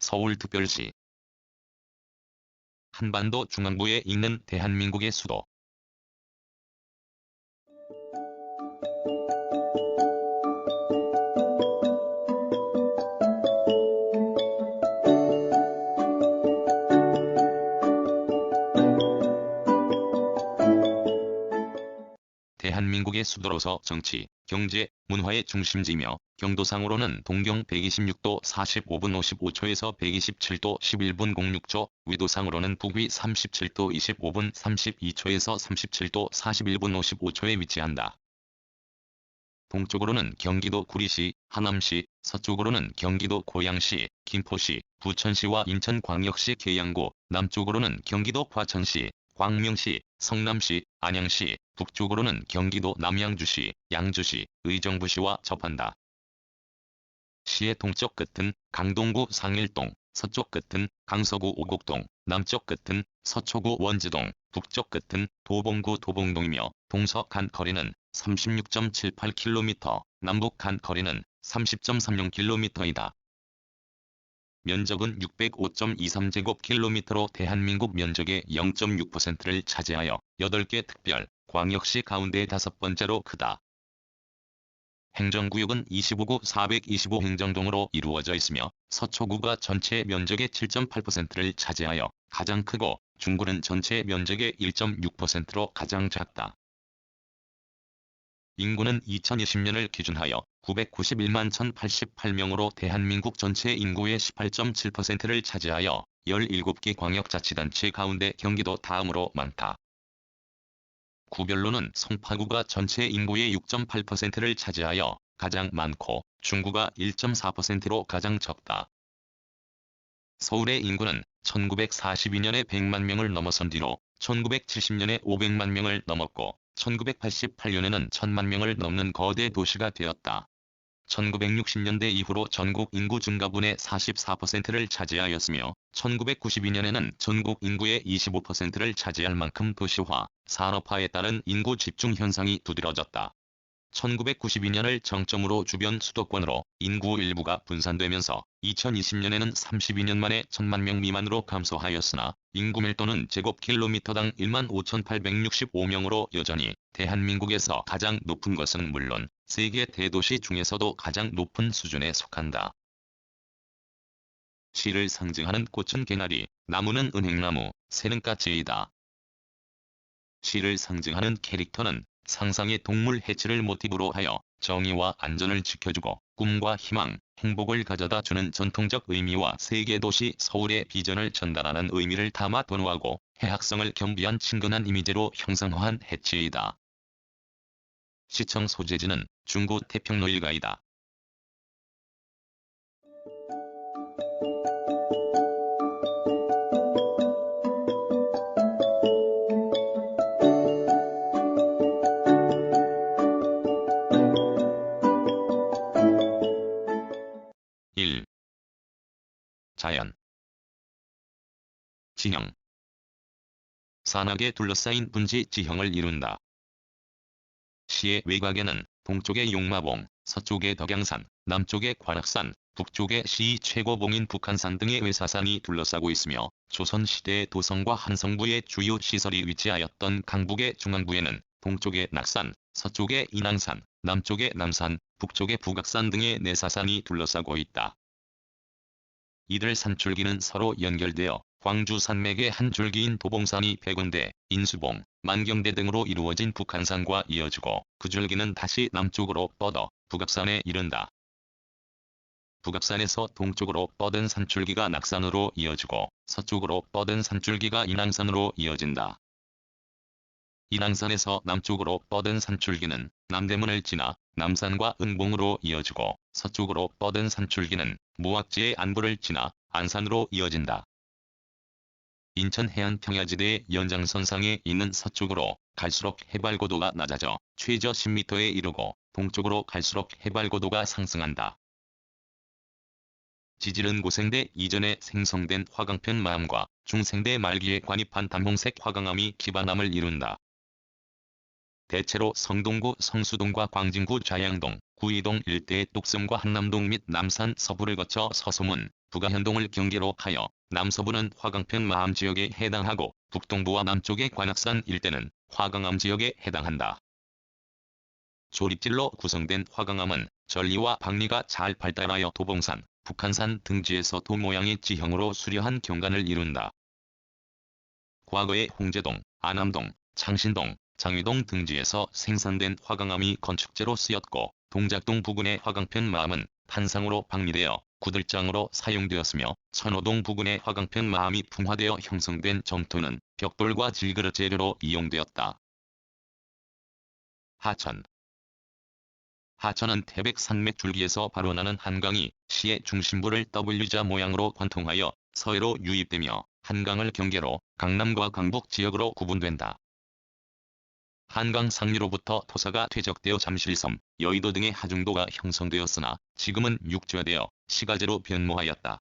서울특별시. 한반도 중앙부에 있는 대한민국의 수도. 대한민국의 수도로서 정치, 경제, 문화의 중심지며 경도상으로는 동경 126도 45분 55초에서 127도 11분 06초, 위도상으로는 북위 37도 25분 32초에서 37도 41분 55초에 위치한다. 동쪽으로는 경기도 구리시, 하남시, 서쪽으로는 경기도 고양시, 김포시, 부천시와 인천광역시 계양구, 남쪽으로는 경기도 과천시, 광명시, 성남시, 안양시, 북쪽으로는 경기도 남양주시, 양주시, 의정부시와 접한다. 시의 동쪽 끝은 강동구 상일동, 서쪽 끝은 강서구 오곡동, 남쪽 끝은 서초구 원지동, 북쪽 끝은 도봉구 도봉동이며 동서간 거리는 36.78km, 남북간 거리는 30.30km이다. 면적은 605.23제곱킬로미터로 대한민국 면적의 0.6%를 차지하여 8개 특별, 광역시 가운데 5번째로 크다. 행정구역은 25구 425행정동으로 이루어져 있으며 서초구가 전체 면적의 7.8%를 차지하여 가장 크고 중구는 전체 면적의 1.6%로 가장 작다. 인구는 2020년을 기준하여 991만 1088명으로 대한민국 전체 인구의 18.7%를 차지하여 17개 광역자치단체 가운데 경기도 다음으로 많다. 구별로는 송파구가 전체 인구의 6.8%를 차지하여 가장 많고 중구가 1.4%로 가장 적다. 서울의 인구는 1942년에 100만 명을 넘어선 뒤로 1970년에 500만 명을 넘었고 1988년에는 1000만 명을 넘는 거대 도시가 되었다. 1960년대 이후로 전국 인구 증가분의 44%를 차지하였으며 1992년에는 전국 인구의 25%를 차지할 만큼 도시화, 산업화에 따른 인구 집중 현상이 두드러졌다. 1992년을 정점으로 주변 수도권으로 인구 일부가 분산되면서 2020년에는 32년 만에 1000만 명 미만으로 감소하였으나 인구 밀도는 제곱킬로미터당 15,865명으로 여전히 대한민국에서 가장 높은 것은 물론 세계 대도시 중에서도 가장 높은 수준에 속한다. 시를 상징하는 꽃은 개나리, 나무는 은행나무, 새는 까치이다. 시를 상징하는 캐릭터는 상상의 동물 해치를 모티브로 하여 정의와 안전을 지켜주고 꿈과 희망, 행복을 가져다 주는 전통적 의미와 세계도시 서울의 비전을 전달하는 의미를 담아 돈호하고 해학성을 겸비한 친근한 이미지로 형상화한 해치이다. 시청 소재지는 중구 태평로 일가이다. 자연. 지형. 산악에 둘러싸인 분지 지형을 이룬다. 시의 외곽에는 동쪽에 용마봉, 서쪽에 덕양산, 남쪽에 관악산, 북쪽에 시 최고봉인 북한산 등의 외사산이 둘러싸고 있으며 조선시대의 도성과 한성부의 주요 시설이 위치하였던 강북의 중앙부에는 동쪽에 낙산, 서쪽에 인왕산, 남쪽에 남산, 북쪽에 북악산 등의 내사산이 둘러싸고 있다. 이들 산줄기는 서로 연결되어 광주 산맥의 한 줄기인 도봉산이 백운대, 인수봉, 만경대 등으로 이루어진 북한산과 이어지고 그 줄기는 다시 남쪽으로 뻗어 북악산에 이른다. 북악산에서 동쪽으로 뻗은 산줄기가 낙산으로 이어지고 서쪽으로 뻗은 산줄기가 인왕산으로 이어진다. 인왕산에서 남쪽으로 뻗은 산줄기는 남대문을 지나 남산과 은봉으로 이어지고 서쪽으로 뻗은 산줄기는 무악지의 안부를 지나 안산으로 이어진다. 인천 해안 평야지대의 연장선상에 있는 서쪽으로 갈수록 해발고도가 낮아져 최저 10m에 이르고 동쪽으로 갈수록 해발고도가 상승한다. 지질은 고생대 이전에 생성된 화강편 마암과 중생대 말기에 관입한 단홍색 화강암이 기반암을 이룬다. 대체로 성동구 성수동과 광진구 좌양동, 구이동 일대의 똑섬과 한남동 및 남산 서부를 거쳐 서소문, 북아현동을 경계로 하여 남서부는 화강편 마암 지역에 해당하고 북동부와 남쪽의 관악산 일대는 화강암 지역에 해당한다. 조립질로 구성된 화강암은 전리와 박리가 잘 발달하여 도봉산, 북한산 등지에서 도 모양의 지형으로 수려한 경관을 이룬다. 과거에 홍제동, 안암동, 창신동, 장위동 등지에서 생산된 화강암이 건축재로 쓰였고 동작동 부근의 화강편 마암은 판상으로 박리되어 구들장으로 사용되었으며 천호동 부근의 화강편 마암이 풍화되어 형성된 점토는 벽돌과 질그릇 재료로 이용되었다. 하천. 하천은 태백 산맥 줄기에서 발원하는 한강이 시의 중심부를 W자 모양으로 관통하여 서해로 유입되며 한강을 경계로 강남과 강북 지역으로 구분된다. 한강 상류로부터 토사가 퇴적되어 잠실섬, 여의도 등의 하중도가 형성되었으나 지금은 육조되어 시가제로 변모하였다.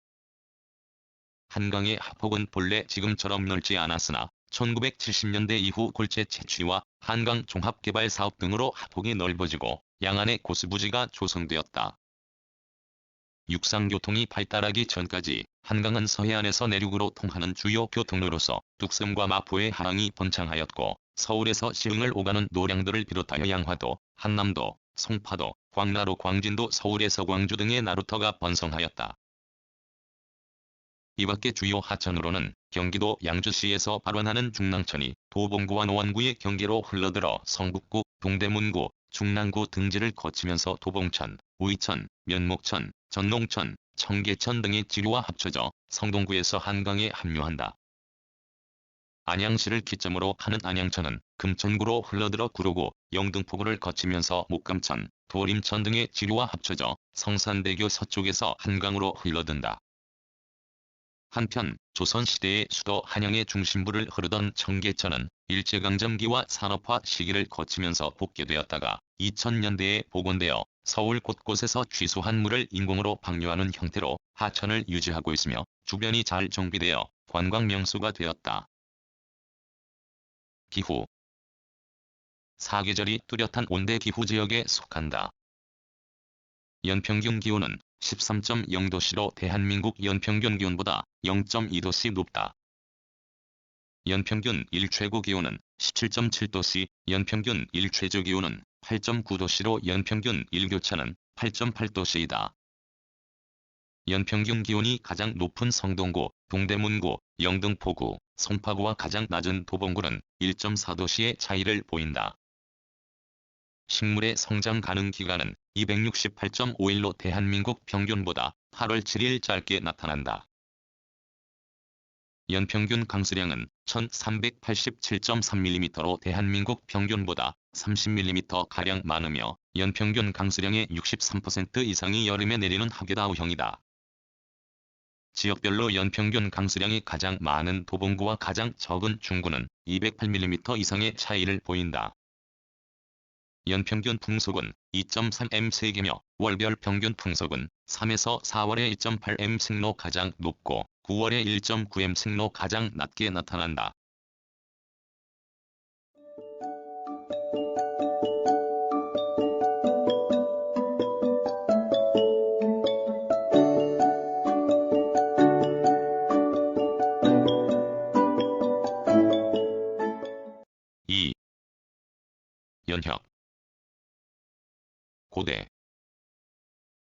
한강의 하폭은 본래 지금처럼 넓지 않았으나 1970년대 이후 골재 채취와 한강 종합개발사업 등으로 하폭이 넓어지고 양안의 고수부지가 조성되었다. 육상교통이 발달하기 전까지 한강은 서해안에서 내륙으로 통하는 주요 교통로로서 뚝섬과 마포의 하항이 번창하였고 서울에서 시흥을 오가는 노량들을 비롯하여 양화도, 한남도, 송파도, 광나루 광진도 서울에서 광주 등의 나루터가 번성하였다. 이밖에 주요 하천으로는 경기도 양주시에서 발원하는 중랑천이 도봉구와 노원구의 경계로 흘러들어 성북구, 동대문구, 중랑구 등지를 거치면서 도봉천, 우이천, 면목천, 전농천, 청계천 등의 지류와 합쳐져 성동구에서 한강에 합류한다. 안양시를 기점으로 하는 안양천은 금천구로 흘러들어 구로구, 영등포구를 거치면서 목감천, 도림천 등의 지류와 합쳐져 성산대교 서쪽에서 한강으로 흘러든다. 한편 조선시대의 수도 한양의 중심부를 흐르던 청계천은 일제강점기와 산업화 시기를 거치면서 복개되었다가 2000년대에 복원되어 서울 곳곳에서 취수한 물을 인공으로 방류하는 형태로 하천을 유지하고 있으며 주변이 잘 정비되어 관광 명소가 되었다. 기후. 사계절이 뚜렷한 온대기후지역에 속한다. 연평균 기온은 13.0도씨로 대한민국 연평균 기온보다 0.2도씨 높다. 연평균 일최고 기온은 17.7도씨, 연평균 일최저 기온은 8.9도씨로 연평균 일교차는 8.8도씨이다. 연평균 기온이 가장 높은 성동구, 동대문구, 영등포구, 송파구와 가장 낮은 도봉구는 1.4도씨의 차이를 보인다. 식물의 성장 가능 기간은 268.5일로 대한민국 평균보다 8월 7일 짧게 나타난다. 연평균 강수량은 1387.3mm로 대한민국 평균보다 30mm가량 많으며 연평균 강수량의 63% 이상이 여름에 내리는 하계다우형이다. 지역별로 연평균 강수량이 가장 많은 도봉구와 가장 적은 중구는 208mm 이상의 차이를 보인다. 연평균 풍속은 2.3m 세개며 월별 평균 풍속은 3에서 4월에 2.8m 승로 가장 높고 9월에 1.9m 승로 가장 낮게 나타난다. 연혁. 고대.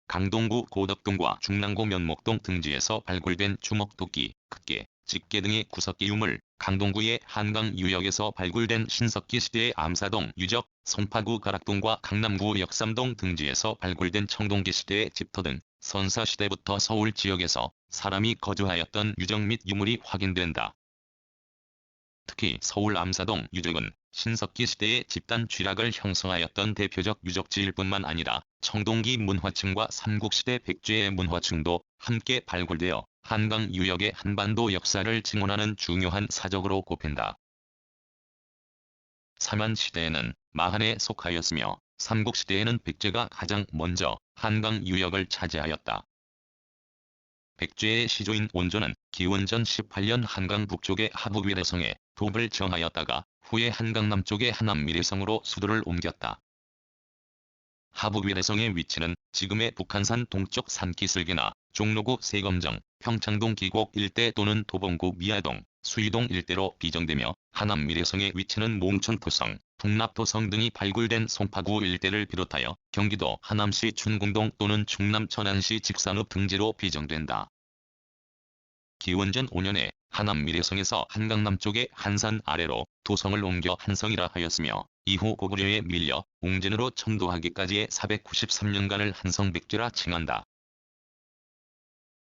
강동구 고덕동과 중랑구 면목동 등지에서 발굴된 주먹도끼, 급계, 집게 등의 구석기 유물, 강동구의 한강 유역에서 발굴된 신석기 시대의 암사동 유적, 송파구 가락동과 강남구 역삼동 등지에서 발굴된 청동기 시대의 집터 등 선사시대부터 서울 지역에서 사람이 거주하였던 유적 및 유물이 확인된다. 특히 서울 암사동 유적은 신석기 시대의 집단 쥐락을 형성하였던 대표적 유적지일 뿐만 아니라 청동기 문화층과 삼국시대 백제의 문화층도 함께 발굴되어 한강 유역의 한반도 역사를 증언하는 중요한 사적으로 꼽힌다. 삼한시대에는 마한에 속하였으며 삼국시대에는 백제가 가장 먼저 한강 유역을 차지하였다. 백제의 시조인 온조는 기원전 18년 한강 북쪽의 하북위례성에 도읍을 정하였다가 후에 한강 남쪽의 하남미래성으로 수도를 옮겼다. 하북위례성의 위치는 지금의 북한산 동쪽 산기슭이나 종로구 세검정, 평창동 기곡 일대 또는 도봉구 미아동, 수이동 일대로 비정되며 하남 미래성의 위치는 몽천토성, 북납토성 등이 발굴된 송파구 일대를 비롯하여 경기도 하남시 춘궁동 또는 충남 천안시 직산읍 등지로 비정된다. 기원전 5년에 하남 미래성에서 한강 남쪽의 한산 아래로 도성을 옮겨 한성이라 하였으며 이후 고구려에 밀려 웅진으로 천도하기까지의 493년간을 한성백제라 칭한다.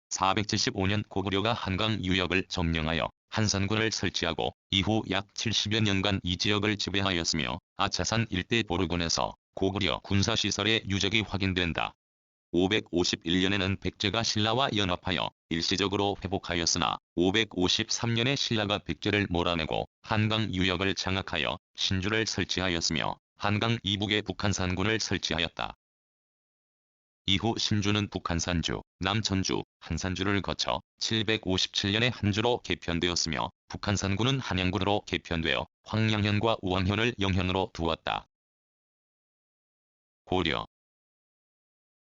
475년 고구려가 한강 유역을 점령하여 한산군을 설치하고 이후 약 70여 년간 이 지역을 지배하였으며 아차산 일대 보르곤에서 고구려 군사시설의 유적이 확인된다. 551년에는 백제가 신라와 연합하여 일시적으로 회복하였으나 553년에 신라가 백제를 몰아내고 한강 유역을 장악하여 신주를 설치하였으며 한강 이북에 북한산군을 설치하였다. 이후 신주는 북한산주, 남천주, 한산주를 거쳐 757년에 한주로 개편되었으며 북한산군은 한양군으로 개편되어 황량현과 우왕현을 영현으로 두었다.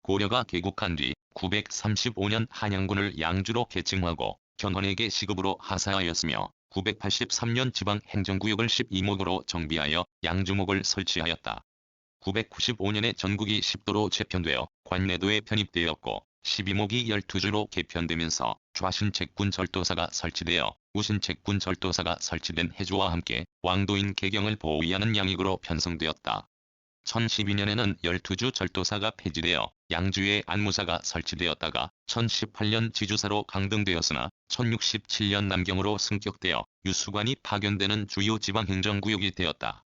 고려가 개국한 뒤 935년 한양군을 양주로 계층하고 견훤에게 시급으로 하사하였으며 983년 지방행정구역을 12목으로 정비하여 양주목을 설치하였다. 995년에 전국이 10도로 재편되어 관내도에 편입되었고 12목이 12주로 개편되면서 좌신책군 절도사가 설치되어 우신책군 절도사가 설치된 해주와 함께 왕도인 개경을 보위하는 양익으로 편성되었다. 1012년에는 12주 절도사가 폐지되어 양주에 안무사가 설치되었다가 1018년 지주사로 강등되었으나 1067년 남경으로 승격되어 유수관이 파견되는 주요 지방행정구역이 되었다.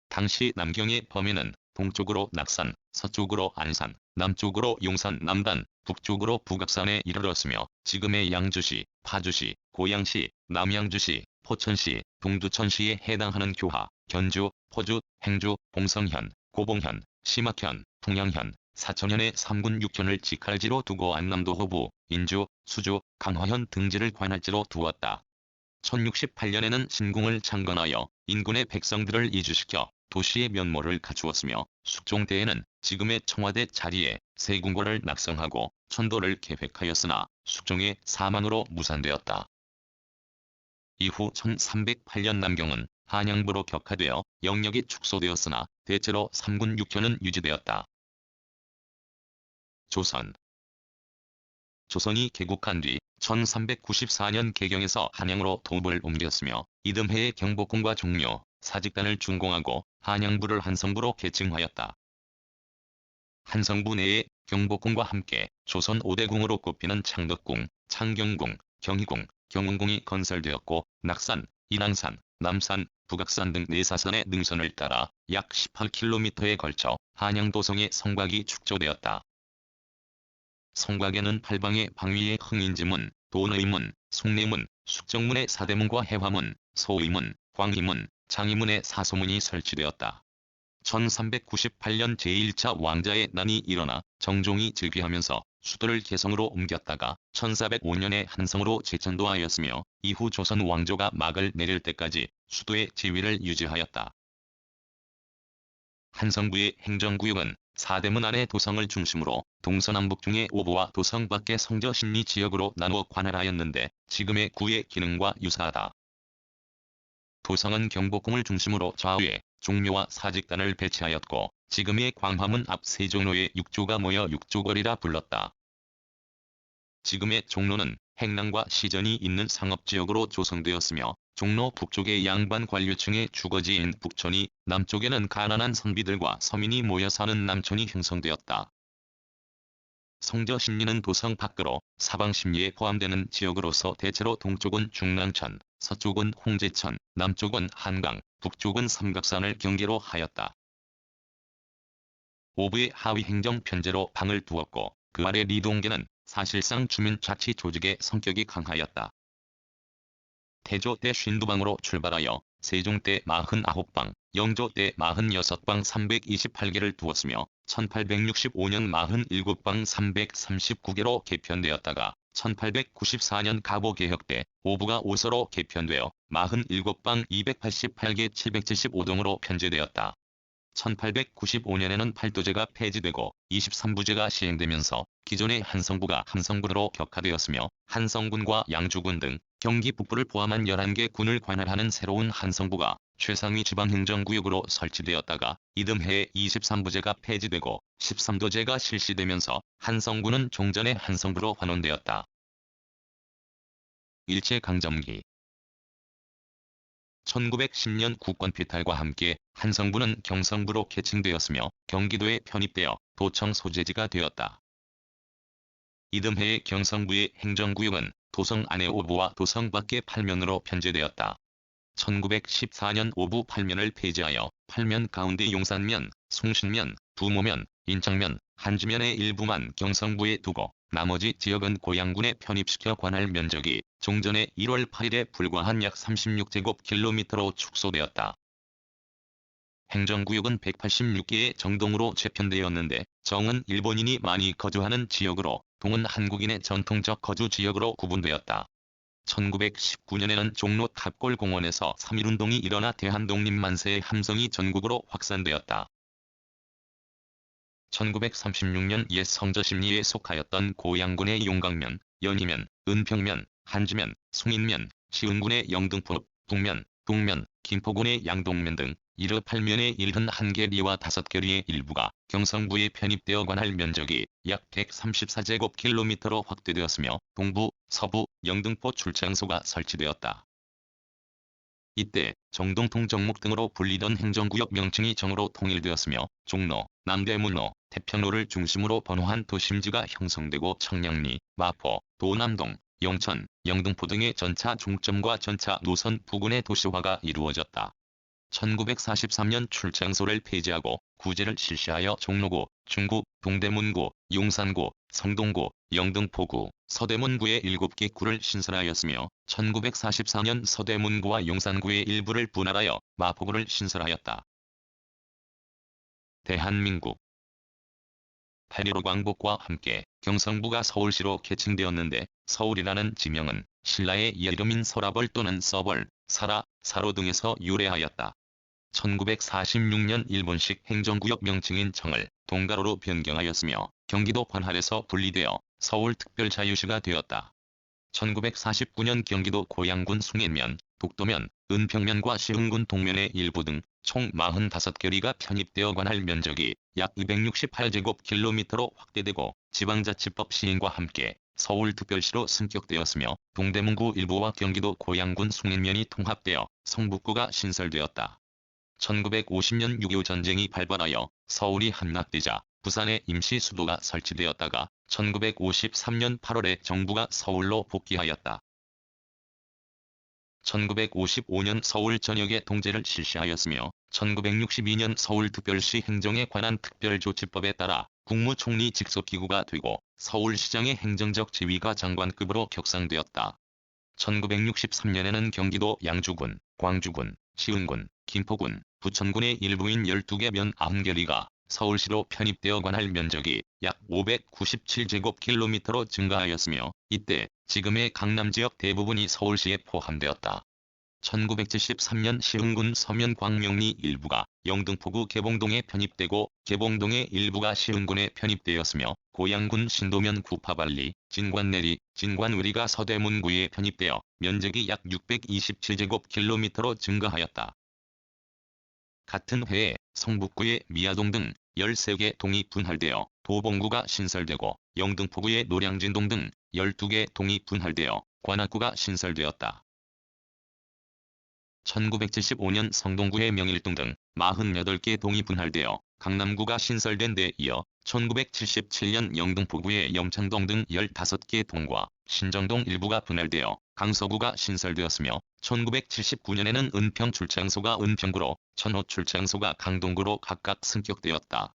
당시 남경의 범위는 동쪽으로 낙산, 서쪽으로 안산, 남쪽으로 용산 남단, 북쪽으로 북악산에 이르렀으며 지금의 양주시, 파주시, 고양시, 남양주시, 포천시, 동두천시에 해당하는 교화, 견주, 포주, 행주, 봉성현, 고봉현, 심학현, 풍양현, 사천현의 3군 6현을 직할지로 두고 안남도 호부, 인주, 수주, 강화현 등지를 관할지로 두었다. 1068년에는 신궁을 창건하여 인군의 백성들을 이주시켜 도시의 면모를 갖추었으며 숙종대에는 지금의 청와대 자리에 세궁궐을 낙성하고 천도를 계획하였으나 숙종의 사망으로 무산되었다. 이후 1308년 남경은 한양부로 격하되어 영역이 축소되었으나 대체로 3군 6현은 유지되었다. 조선이 개국한 뒤 1394년 개경에서 한양으로 도읍을 옮겼으며 이듬해에 경복궁과 종묘, 사직단을 준공하고 한양부를 한성부로 계층하였다. 한성부 내에 경복궁과 함께 조선 5대 궁으로 꼽히는 창덕궁, 창경궁, 경희궁, 경운궁이 건설되었고 낙산, 인왕산, 남산, 북악산 등 4사선의 능선을 따라 약 18km에 걸쳐 한양도성의 성곽이 축조되었다. 성곽에는 팔방의 방위의 흥인지문, 돈의문, 숭례문, 숙정문의 사대문과 해화문, 소의문, 광희문, 장희문의 사소문이 설치되었다. 1398년 제1차 왕자의 난이 일어나 정종이 즉위하면서 수도를 개성으로 옮겼다가 1405년에 한성으로 재천도하였으며 이후 조선 왕조가 막을 내릴 때까지 수도의 지위를 유지하였다. 한성부의 행정구역은 사대문 안의 도성을 중심으로 동서남북 중의 오부와 도성 밖의 성저 신리 지역으로 나누어 관할하였는데 지금의 구의 기능과 유사하다. 도성은 경복궁을 중심으로 좌우에 종묘와 사직단을 배치하였고 지금의 광화문 앞 세종로에 육조가 모여 육조거리라 불렀다. 지금의 종로는 행랑과 시전이 있는 상업지역으로 조성되었으며 종로 북쪽의 양반 관료층의 주거지인 북촌이, 남쪽에는 가난한 선비들과 서민이 모여 사는 남촌이 형성되었다. 성저 신리는 도성 밖으로 사방 심리에 포함되는 지역으로서 대체로 동쪽은 중랑천, 서쪽은 홍제천, 남쪽은 한강, 북쪽은 삼각산을 경계로 하였다. 오부의 하위 행정 편제로 방을 두었고 그 아래 리동계는 사실상 주민자치 조직의 성격이 강하였다. 태조 때 52방으로 출발하여 세종 때 49방, 영조 때 46방 328개를 두었으며 1865년 47방 339개로 개편되었다가 1894년 가보개혁 때 오부가 5서로 개편되어 47방 288개 775동으로 편제되었다. 1895년에는 8도제가 폐지되고 23부제가 시행되면서 기존의 한성부가 함성군으로 격화되었으며 한성군과 양주군 등 경기 북부를 포함한 11개 군을 관할하는 새로운 한성부가 최상위 지방행정구역으로 설치되었다가 이듬해에 23부제가 폐지되고 13도제가 실시되면서 한성군은 종전의 한성부로 환원되었다. 일제강점기 1910년 국권피탈과 함께 한성부는 경성부로 개칭되었으며 경기도에 편입되어 도청 소재지가 되었다. 이듬해의 경성부의 행정구역은 도성 안의 5부와 도성 밖의 8면으로 편제되었다. 1914년 5부 8면을 폐지하여 8면 가운데 용산면, 숭신면, 부모면, 인창면, 한지면의 일부만 경성부에 두고 나머지 지역은 고양군에 편입시켜 관할 면적이 종전의 1월 8일에 불과한 약 36제곱킬로미터로 축소되었다. 행정구역은 186개의 정동으로 재편되었는데 정은 일본인이 많이 거주하는 지역으로 동은 한국인의 전통적 거주 지역으로 구분되었다. 1919년에는 종로 탑골공원에서 3.1운동이 일어나 대한독립만세의 함성이 전국으로 확산되었다. 1936년 옛 성저심리에 속하였던 고양군의 용강면, 연희면, 은평면, 한지면, 숭인면, 시흥군의 영등포, 북면, 동면, 김포군의 양동면 등 이르 8면의 71개리와 5개리의 일부가 경성부에 편입되어 관할 면적이 약 134제곱킬로미터로 확대되었으며 동부, 서부, 영등포 출장소가 설치되었다. 이때 정동통 정목 등으로 불리던 행정구역 명칭이 정으로 통일되었으며 종로, 남대문로, 태평로를 중심으로 번화한 도심지가 형성되고 청량리, 마포, 도남동, 영천, 영등포 등의 전차 종점과 전차 노선 부근의 도시화가 이루어졌다. 1943년 출장소를 폐지하고 구제를 실시하여 종로구, 중구, 동대문구, 용산구, 성동구, 영등포구, 서대문구의 7개 구를 신설하였으며 1944년 서대문구와 용산구의 일부를 분할하여 마포구를 신설하였다. 대한민국 8.15 광복과 함께 경성부가 서울시로 개칭되었는데 서울이라는 지명은 신라의 옛이름인 서라벌 또는 서벌, 사라, 사로 등에서 유래하였다. 1946년 일본식 행정구역 명칭인 청을 동가로로 변경하였으며 경기도 관할에서 분리되어 서울특별자유시가 되었다. 1949년 경기도 고양군 숭인면, 독도면, 은평면과 시흥군 동면의 일부 등 총 45개리가 편입되어 관할 면적이 약 268제곱킬로미터로 확대되고 지방자치법 시행과 함께 서울특별시로 승격되었으며 동대문구 일부와 경기도 고양군 숭인면이 통합되어 성북구가 신설되었다. 1950년 6.25 전쟁이 발발하여 서울이 함락되자 부산에 임시 수도가 설치되었다가 1953년 8월에 정부가 서울로 복귀하였다. 1955년 서울 전역에 통제를 실시하였으며 1962년 서울특별시 행정에 관한 특별조치법에 따라 국무총리 직속기구가 되고 서울시장의 행정적 지위가 장관급으로 격상되었다. 1963년에는 경기도 양주군, 광주군, 시흥군, 김포군, 부천군의 일부인 12개 면 90개리가 서울시로 편입되어 관할 면적이 약 597제곱킬로미터로 증가하였으며 이때 지금의 강남지역 대부분이 서울시에 포함되었다. 1973년 시흥군 서면 광명리 일부가 영등포구 개봉동에 편입되고 개봉동의 일부가 시흥군에 편입되었으며 고양군 신도면 구파발리, 진관내리, 진관우리가 서대문구에 편입되어 면적이 약 627제곱킬로미터로 증가하였다. 같은 해에 성북구의 미아동 등 13개 동이 분할되어 도봉구가 신설되고 영등포구의 노량진동 등 12개 동이 분할되어 관악구가 신설되었다. 1975년 성동구의 명일동 등 48개 동이 분할되어 강남구가 신설된 데 이어 1977년 영등포구의 염창동 등 15개 동과 신정동 일부가 분할되어 강서구가 신설되었으며 1979년에는 은평 출장소가 은평구로 천호 출장소가 강동구로 각각 승격되었다.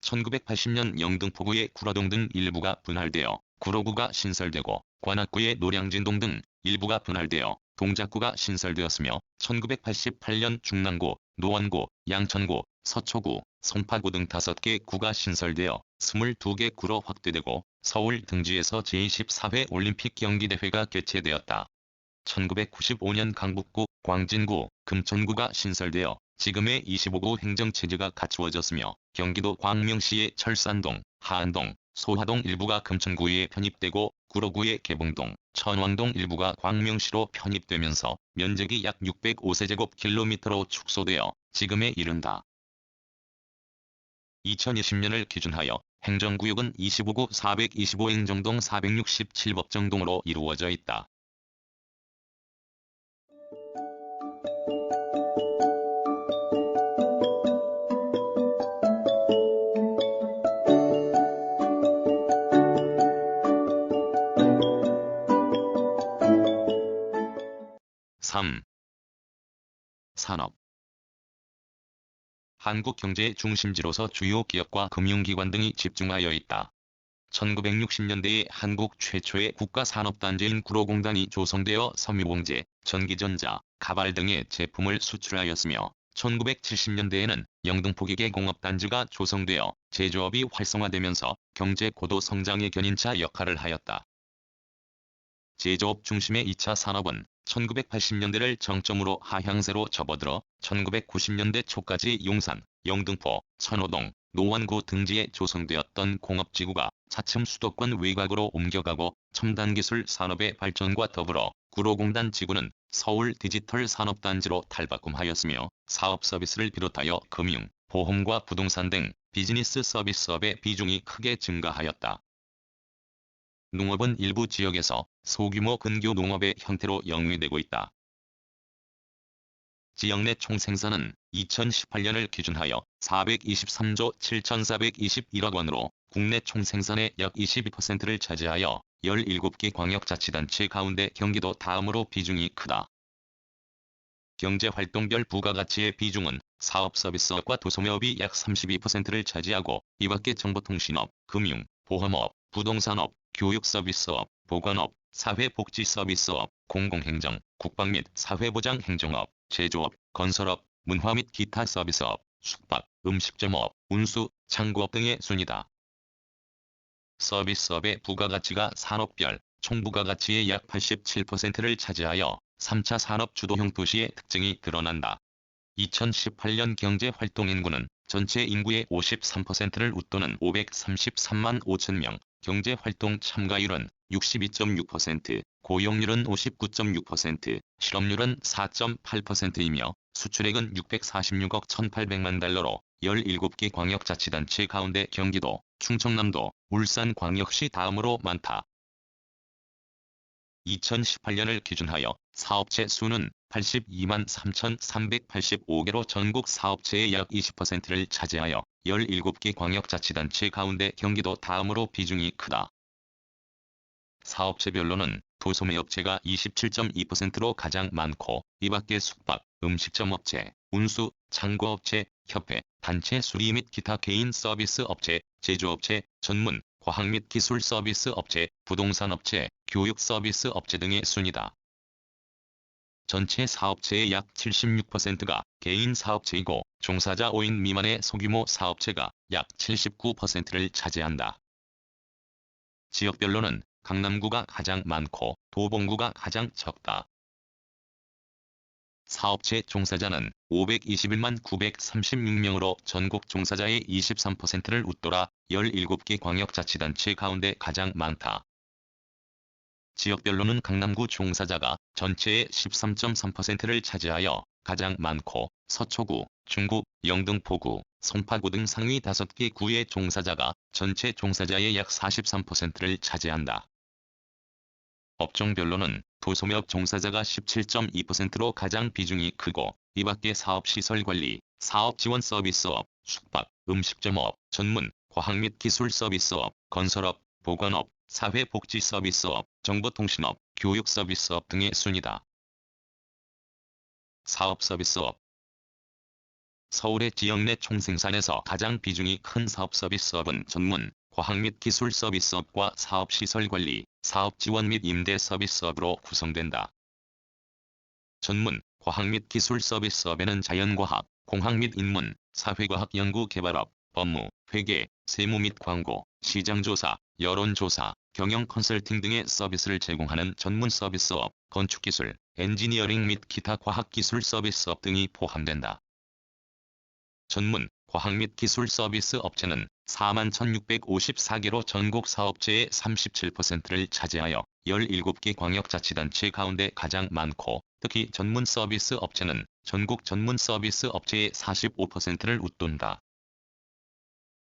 1980년 영등포구의 구로동 등 일부가 분할되어 구로구가 신설되고 관악구의 노량진동 등 일부가 분할되어 동작구가 신설되었으며 1988년 중랑구, 노원구, 양천구, 서초구, 송파구 등 5개 구가 신설되어 22개 구로 확대되고 서울 등지에서 제24회 올림픽 경기대회가 개최되었다. 1995년 강북구, 광진구, 금천구가 신설되어 지금의 25구 행정체제가 갖추어졌으며 경기도 광명시의 철산동, 하안동, 소화동 일부가 금천구에 편입되고 구로구의 개봉동, 천왕동 일부가 광명시로 편입되면서 면적이 약 605세제곱킬로미터로 축소되어 지금에 이른다. 2020년을 기준하여 행정구역은 25구 425행정동 467법정동으로 이루어져 있다. 산업. 한국 경제의 중심지로서 주요 기업과 금융기관 등이 집중하여 있다. 1960년대에 한국 최초의 국가산업단지인 구로공단이 조성되어 섬유봉제, 전기전자, 가발 등의 제품을 수출하였으며 1970년대에는 영등포기계공업단지가 조성되어 제조업이 활성화되면서 경제 고도 성장의 견인차 역할을 하였다. 제조업 중심의 2차 산업은 1980년대를 정점으로 하향세로 접어들어 1990년대 초까지 용산, 영등포, 선호동, 노원구 등지에 조성되었던 공업지구가 차츰 수도권 외곽으로 옮겨가고 첨단기술 산업의 발전과 더불어 구로공단 지구는 서울 디지털 산업단지로 탈바꿈하였으며 사업 서비스를 비롯하여 금융, 보험과 부동산 등 비즈니스 서비스업의 비중이 크게 증가하였다. 농업은 일부 지역에서 소규모 근교 농업의 형태로 영위되고 있다. 지역 내 총생산은 2018년을 기준하여 423조 7,421억 원으로 국내 총생산의 약 22%를 차지하여 17개 광역자치단체 가운데 경기도 다음으로 비중이 크다. 경제활동별 부가가치의 비중은 사업서비스업과 도소매업이 약 32%를 차지하고 이밖에 정보통신업, 금융, 보험업, 부동산업, 교육서비스업, 보건업, 사회복지서비스업, 공공행정, 국방 및 사회보장행정업, 제조업, 건설업, 문화 및 기타 서비스업, 숙박, 음식점업, 운수, 창구업 등의 순이다. 서비스업의 부가가치가 산업별 총부가가치의 약 87%를 차지하여 3차 산업 주도형 도시의 특징이 드러난다. 2018년 경제활동인구는 전체 인구의 53%를 웃도는 533만 5천 명, 경제활동 참가율은 62.6%, 고용률은 59.6%, 실업률은 4.8%이며 수출액은 646억 1,800만 달러로 17개 광역자치단체 가운데 경기도, 충청남도, 울산광역시 다음으로 많다. 2018년을 기준하여 사업체 수는 82만 3,385개로 전국 사업체의 약 20%를 차지하여 17개 광역자치단체 가운데 경기도 다음으로 비중이 크다. 사업체별로는 도소매업체가 27.2%로 가장 많고 이밖에 숙박, 음식점업체, 운수, 창고업체, 협회, 단체 수리 및 기타 개인 서비스 업체, 제조업체, 전문, 과학 및 기술 서비스 업체, 부동산 업체, 교육 서비스 업체 등의 순이다. 전체 사업체의 약 76%가 개인 사업체이고 종사자 5인 미만의 소규모 사업체가 약 79%를 차지한다. 지역별로는 강남구가 가장 많고 도봉구가 가장 적다. 사업체 종사자는 521만 936명으로 전국 종사자의 23%를 웃돌아 17개 광역자치단체 가운데 가장 많다. 지역별로는 강남구 종사자가 전체의 13.3%를 차지하여 가장 많고 서초구, 중구, 영등포구, 송파구 등 상위 5개 구의 종사자가 전체 종사자의 약 43%를 차지한다. 업종별로는 도소매업 종사자가 17.2%로 가장 비중이 크고 이밖에 사업시설관리, 사업지원서비스업, 숙박, 음식점업, 전문, 과학 및 기술 서비스업, 건설업, 보건업, 사회복지서비스업, 정보통신업, 교육서비스업 등의 순이다. 사업서비스업. 서울의 지역 내 총생산에서 가장 비중이 큰 사업서비스업은 전문, 과학 및 기술 서비스업과 사업시설관리, 사업지원 및 임대 서비스업으로 구성된다. 전문, 과학 및 기술 서비스업에는 자연과학, 공학 및 인문, 사회과학 연구개발업, 법무, 회계, 세무 및 광고, 시장조사, 여론조사, 경영 컨설팅 등의 서비스를 제공하는 전문 서비스업, 건축기술, 엔지니어링 및 기타 과학기술 서비스업 등이 포함된다. 전문, 과학 및 기술 서비스 업체는 41,654개로 전국 사업체의 37%를 차지하여 17개 광역자치단체 가운데 가장 많고, 특히 전문 서비스 업체는 전국 전문 서비스 업체의 45%를 웃돈다.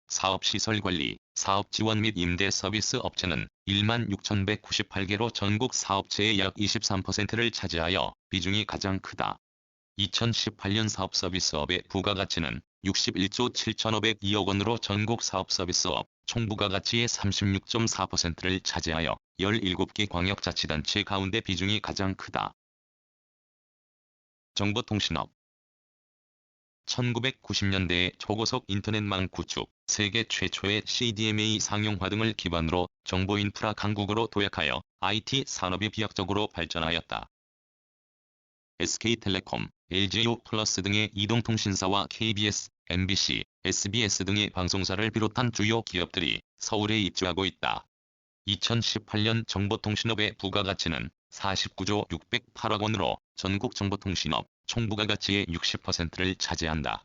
사업시설관리, 사업지원 및 임대 서비스 업체는 16,198개로 전국 사업체의 약 23%를 차지하여 비중이 가장 크다. 2018년 사업서비스업의 부가가치는 61조 7,502억 원으로 전국 사업서비스업 총부가가치의 36.4%를 차지하여 17개 광역자치단체 가운데 비중이 가장 크다. 정보통신업 1990년대에 초고속 인터넷망 구축, 세계 최초의 CDMA 상용화 등을 기반으로 정보인프라 강국으로 도약하여 IT 산업이飛躍적으로 발전하였다. SK텔레콤, LGU+플러스 등의 이동통신사와 KBS, MBC, SBS 등의 방송사를 비롯한 주요 기업들이 서울에 입주하고 있다. 2018년 정보통신업의 부가가치는 49조 608억 원으로 전국 정보통신업 총부가가치의 60%를 차지한다.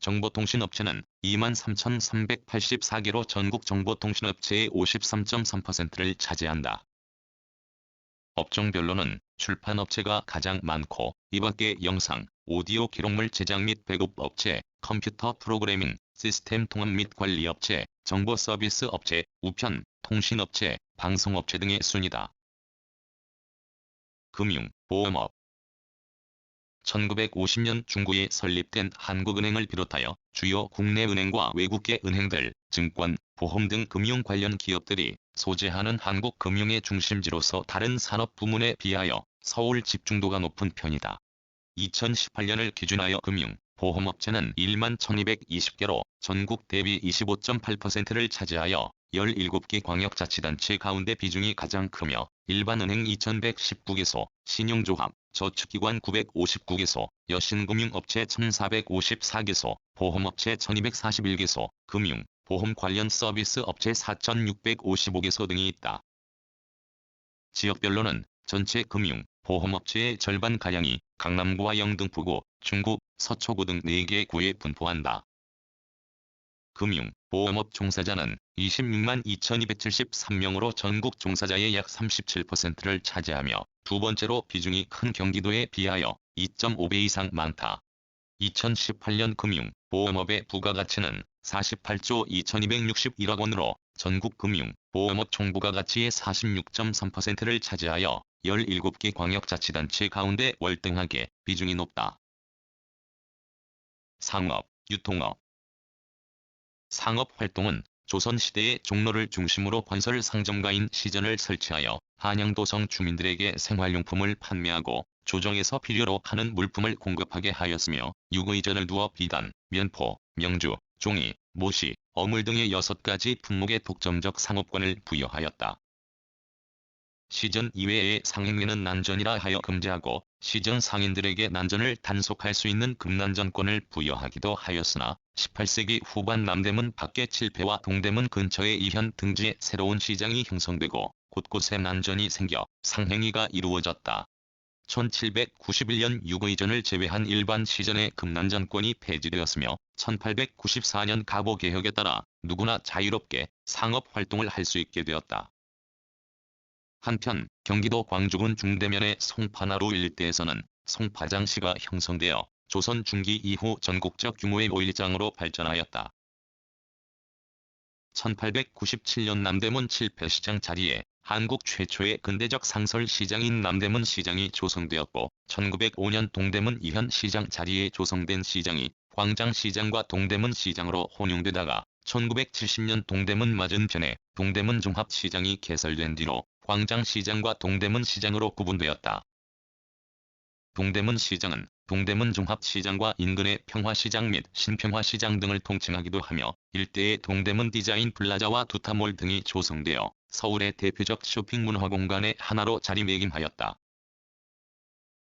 정보통신업체는 23,384개로 전국 정보통신업체의 53.3%를 차지한다. 업종별로는 출판업체가 가장 많고, 이밖에 영상, 오디오 기록물 제작 및 배급업체, 컴퓨터 프로그래밍, 시스템 통합 및 관리업체, 정보 서비스 업체, 우편, 통신업체, 방송업체 등의 순이다. 금융, 보험업 1950년 중구에 설립된 한국은행을 비롯하여 주요 국내 은행과 외국계 은행들, 증권, 보험 등 금융 관련 기업들이 소재하는 한국 금융의 중심지로서 다른 산업 부문에 비하여 서울 집중도가 높은 편이다. 2018년을 기준하여 금융, 보험업체는 11,220개로 전국 대비 25.8%를 차지하여 17개 광역자치단체 가운데 비중이 가장 크며, 일반은행 2,119개소, 신용조합, 저축기관 959개소, 여신금융업체 1,454개소, 보험업체 1,241개소, 금융, 보험 관련 서비스 업체 4,655개소 등이 있다. 지역별로는 전체 금융, 보험업체의 절반가량이 강남구와 영등포구, 중구, 서초구 등 4개 구에 분포한다. 금융, 보험업 종사자는 26만 2,273명으로 전국 종사자의 약 37%를 차지하며 두 번째로 비중이 큰 경기도에 비하여 2.5배 이상 많다. 2018년 금융, 보험업의 부가가치는 48조 2,261억 원으로 전국 금융, 보험업 총부가가치의 46.3%를 차지하여 17개 광역자치단체 가운데 월등하게 비중이 높다. 상업, 유통업 상업활동은 조선시대의 종로를 중심으로 건설 상점가인 시전을 설치하여 한양도성 주민들에게 생활용품을 판매하고 조정에서 필요로 하는 물품을 공급하게 하였으며, 유거이전을 두어 비단, 면포, 명주, 종이, 모시, 어물 등의 6가지 품목의 독점적 상업권을 부여하였다. 시전 이외의 상행위는 난전이라 하여 금지하고 시전 상인들에게 난전을 단속할 수 있는 금난전권을 부여하기도 하였으나, 18세기 후반 남대문 밖의 칠패와 동대문 근처의 이현 등지에 새로운 시장이 형성되고 곳곳에 난전이 생겨 상행위가 이루어졌다. 1791년 유거이전을 제외한 일반 시전의 금난전권이 폐지되었으며, 1894년 가보개혁에 따라 누구나 자유롭게 상업활동을 할 수 있게 되었다. 한편 경기도 광주군 중대면의 송파나루 일대에서는 송파장시가 형성되어 조선 중기 이후 전국적 규모의 오일장으로 발전하였다. 1897년 남대문 칠패시장 자리에 한국 최초의 근대적 상설시장인 남대문 시장이 조성되었고, 1905년 동대문 이현 시장 자리에 조성된 시장이 광장시장과 동대문 시장으로 혼용되다가 1970년 동대문 맞은편에 동대문 종합시장이 개설된 뒤로 광장시장과 동대문 시장으로 구분되었다. 동대문 시장은 동대문 종합시장과 인근의 평화시장 및 신평화시장 등을 통칭하기도 하며, 일대의 동대문 디자인 플라자와 두타몰 등이 조성되어 서울의 대표적 쇼핑 문화 공간의 하나로 자리매김하였다.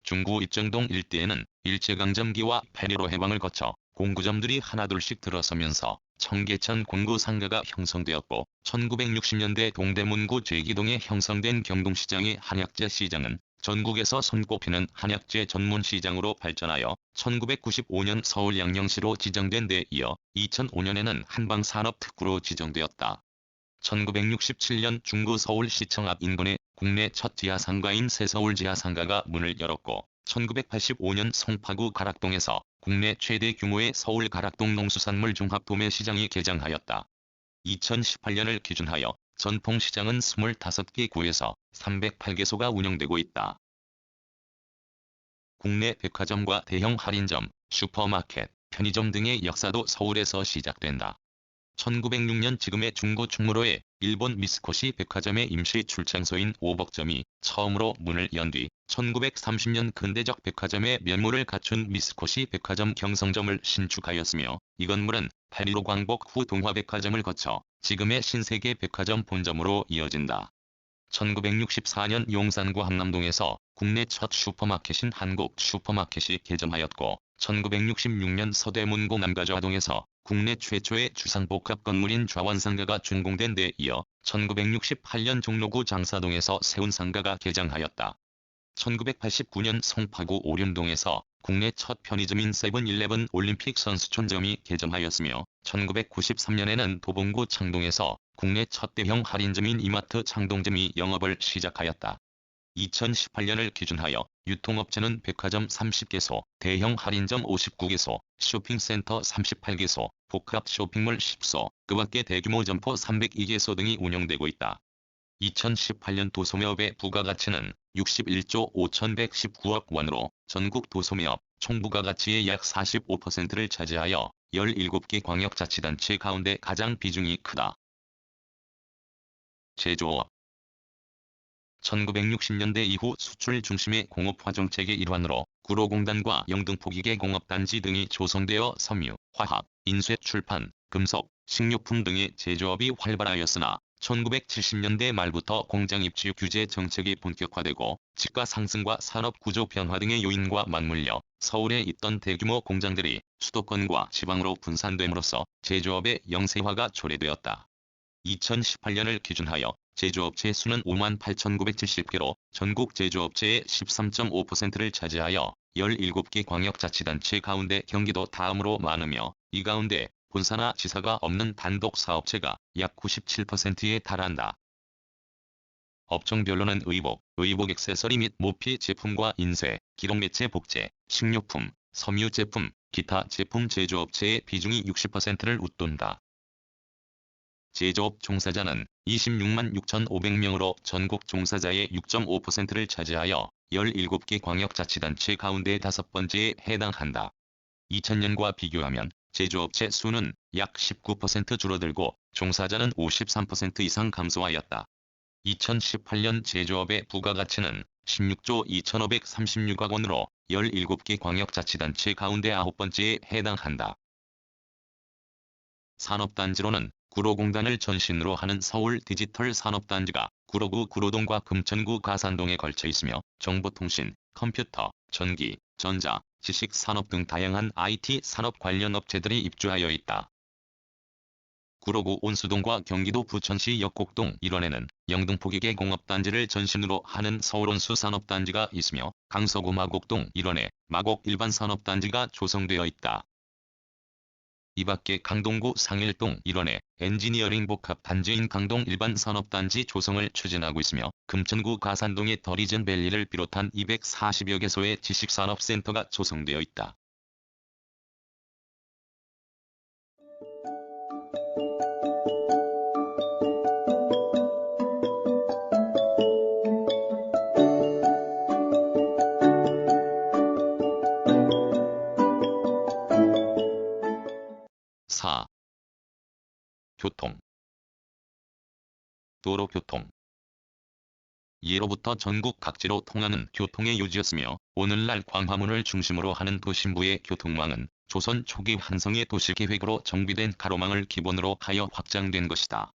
중구 입정동 일대에는 일제강점기와 8.15 해방을 거쳐 공구점들이 하나둘씩 들어서면서 청계천 공구상가가 형성되었고, 1960년대 동대문구 제기동에 형성된 경동시장의 한약재 시장은 전국에서 손꼽히는 한약재 전문 시장으로 발전하여 1995년 서울 양령시로 지정된 데 이어 2005년에는 한방산업특구로 지정되었다. 1967년 중구 서울시청 앞 인근에 국내 첫 지하상가인 새서울지하상가가 문을 열었고 1985년 송파구 가락동에서 국내 최대 규모의 서울 가락동 농수산물 종합도매시장이 개장하였다. 2018년을 기준하여 전통시장은 25개 구에서 308개소가 운영되고 있다. 국내 백화점과 대형 할인점, 슈퍼마켓, 편의점 등의 역사도 서울에서 시작된다. 1906년 지금의 중구 충무로에 일본 미쓰코시 백화점의 임시 출장소인 오벅점이 처음으로 문을 연 뒤 1930년 근대적 백화점의 면모를 갖춘 미쓰코시 백화점 경성점을 신축하였으며 이 건물은 8.15 광복 후 동화백화점을 거쳐 지금의 신세계 백화점 본점으로 이어진다. 1964년 용산구 한남동에서 국내 첫 슈퍼마켓인 한국 슈퍼마켓이 개점하였고 1966년 서대문구 남가좌동에서 국내 최초의 주상복합 건물인 좌원상가가 준공된 데 이어 1968년 종로구 장사동에서 세운상가가 개장하였다. 1989년 송파구 오륜동에서 국내 첫 편의점인 세븐일레븐 올림픽 선수촌점이 개점하였으며 1993년에는 도봉구 창동에서 국내 첫 대형 할인점인 이마트 창동점이 영업을 시작하였다. 2018년을 기준하여 유통업체는 백화점 30개소, 대형 할인점 59개소, 쇼핑센터 38개소, 복합 쇼핑몰 10소, 그 밖에 대규모 점포 302개소 등이 운영되고 있다. 2018년 도소매업의 부가가치는 61조 5,119억 원으로 전국 도소매업 총부가가치의 약 45%를 차지하여 17개 광역자치단체 가운데 가장 비중이 크다. 제조업 1960년대 이후 수출 중심의 공업화 정책의 일환으로 구로공단과 영등포기계공업단지 등이 조성되어 섬유, 화학, 인쇄, 출판, 금속, 식료품 등의 제조업이 활발하였으나 1970년대 말부터 공장 입지 규제 정책이 본격화되고 지가 상승과 산업 구조 변화 등의 요인과 맞물려 서울에 있던 대규모 공장들이 수도권과 지방으로 분산됨으로써 제조업의 영세화가 초래되었다. 2018년을 기준하여 제조업체 수는 58,970개로 전국 제조업체의 13.5%를 차지하여 17개 광역자치단체 가운데 경기도 다음으로 많으며 이 가운데 본사나 지사가 없는 단독 사업체가 약 97%에 달한다. 업종별로는 의복, 의복 액세서리 및 모피 제품과 인쇄, 기록매체 복제, 식료품, 섬유 제품, 기타 제품 제조업체의 비중이 60%를 웃돈다. 제조업 종사자는 26만 6,500명으로 전국 종사자의 6.5%를 차지하여 17개 광역자치단체 가운데 5번째에 해당한다. 2000년과 비교하면 제조업체 수는 약 19% 줄어들고 종사자는 53% 이상 감소하였다. 2018년 제조업의 부가가치는 16조 2,536억 원으로 17개 광역자치단체 가운데 9번째에 해당한다. 산업단지로는 구로공단을 전신으로 하는 서울 디지털 산업단지가 구로구 구로동과 금천구 가산동에 걸쳐 있으며 정보통신, 컴퓨터, 전기, 전자, 지식산업 등 다양한 IT 산업 관련 업체들이 입주하여 있다. 구로구 온수동과 경기도 부천시 역곡동 일원에는 영등포기계공업단지를 전신으로 하는 서울온수산업단지가 있으며 강서구 마곡동 일원에 마곡 일반산업단지가 조성되어 있다. 이 밖에 강동구 상일동 일원에 엔지니어링 복합 단지인 강동 일반산업단지 조성을 추진하고 있으며 금천구 가산동의 더리즌밸리를 비롯한 240여 개소의 지식산업센터가 조성되어 있다. 교통, 도로교통. 예로부터 전국 각지로 통하는 교통의 요지였으며 오늘날 광화문을 중심으로 하는 도심부의 교통망은 조선 초기 한성의 도시계획으로 정비된 가로망을 기본으로 하여 확장된 것이다.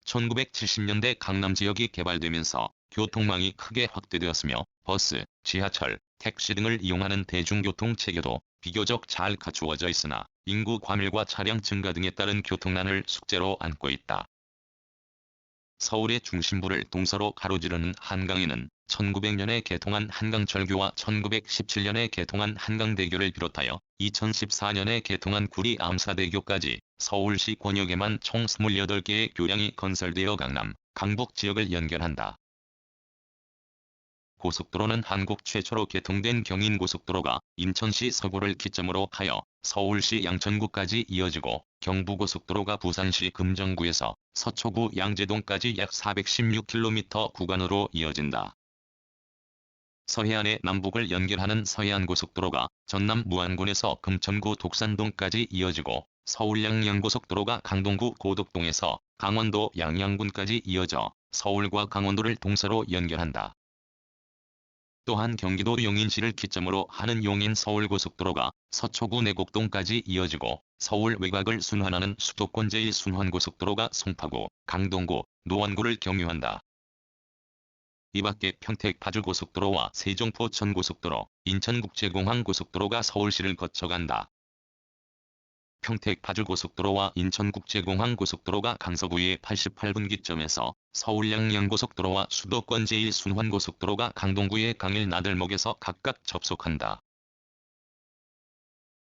1970년대 강남 지역이 개발되면서 교통망이 크게 확대되었으며 버스, 지하철, 택시 등을 이용하는 대중교통 체계도 비교적 잘 갖추어져 있으나 인구 과밀과 차량 증가 등에 따른 교통난을 숙제로 안고 있다. 서울의 중심부를 동서로 가로지르는 한강에는 1900년에 개통한 한강철교와 1917년에 개통한 한강대교를 비롯하여 2014년에 개통한 구리-암사대교까지 서울시 권역에만 총 28개의 교량이 건설되어 강남, 강북 지역을 연결한다. 고속도로는 한국 최초로 개통된 경인고속도로가 인천시 서구를 기점으로 하여 서울시 양천구까지 이어지고, 경부고속도로가 부산시 금정구에서 서초구 양재동까지 약 416km 구간으로 이어진다. 서해안의 남북을 연결하는 서해안고속도로가 전남 무안군에서 금천구 독산동까지 이어지고, 서울 양양고속도로가 강동구 고덕동에서 강원도 양양군까지 이어져 서울과 강원도를 동서로 연결한다. 또한 경기도 용인시를 기점으로 하는 용인-서울고속도로가 서초구 내곡동까지 이어지고, 서울 외곽을 순환하는 수도권 제1순환고속도로가 송파구, 강동구, 노원구를 경유한다. 이 밖에 평택-파주고속도로와 세종-포천고속도로, 인천국제공항고속도로가 서울시를 거쳐간다. 평택-파주고속도로와 인천국제공항고속도로가 강서구의 88분기점에서 서울 양양고속도로와 수도권 제1순환고속도로가 강동구의 강일 나들목에서 각각 접속한다.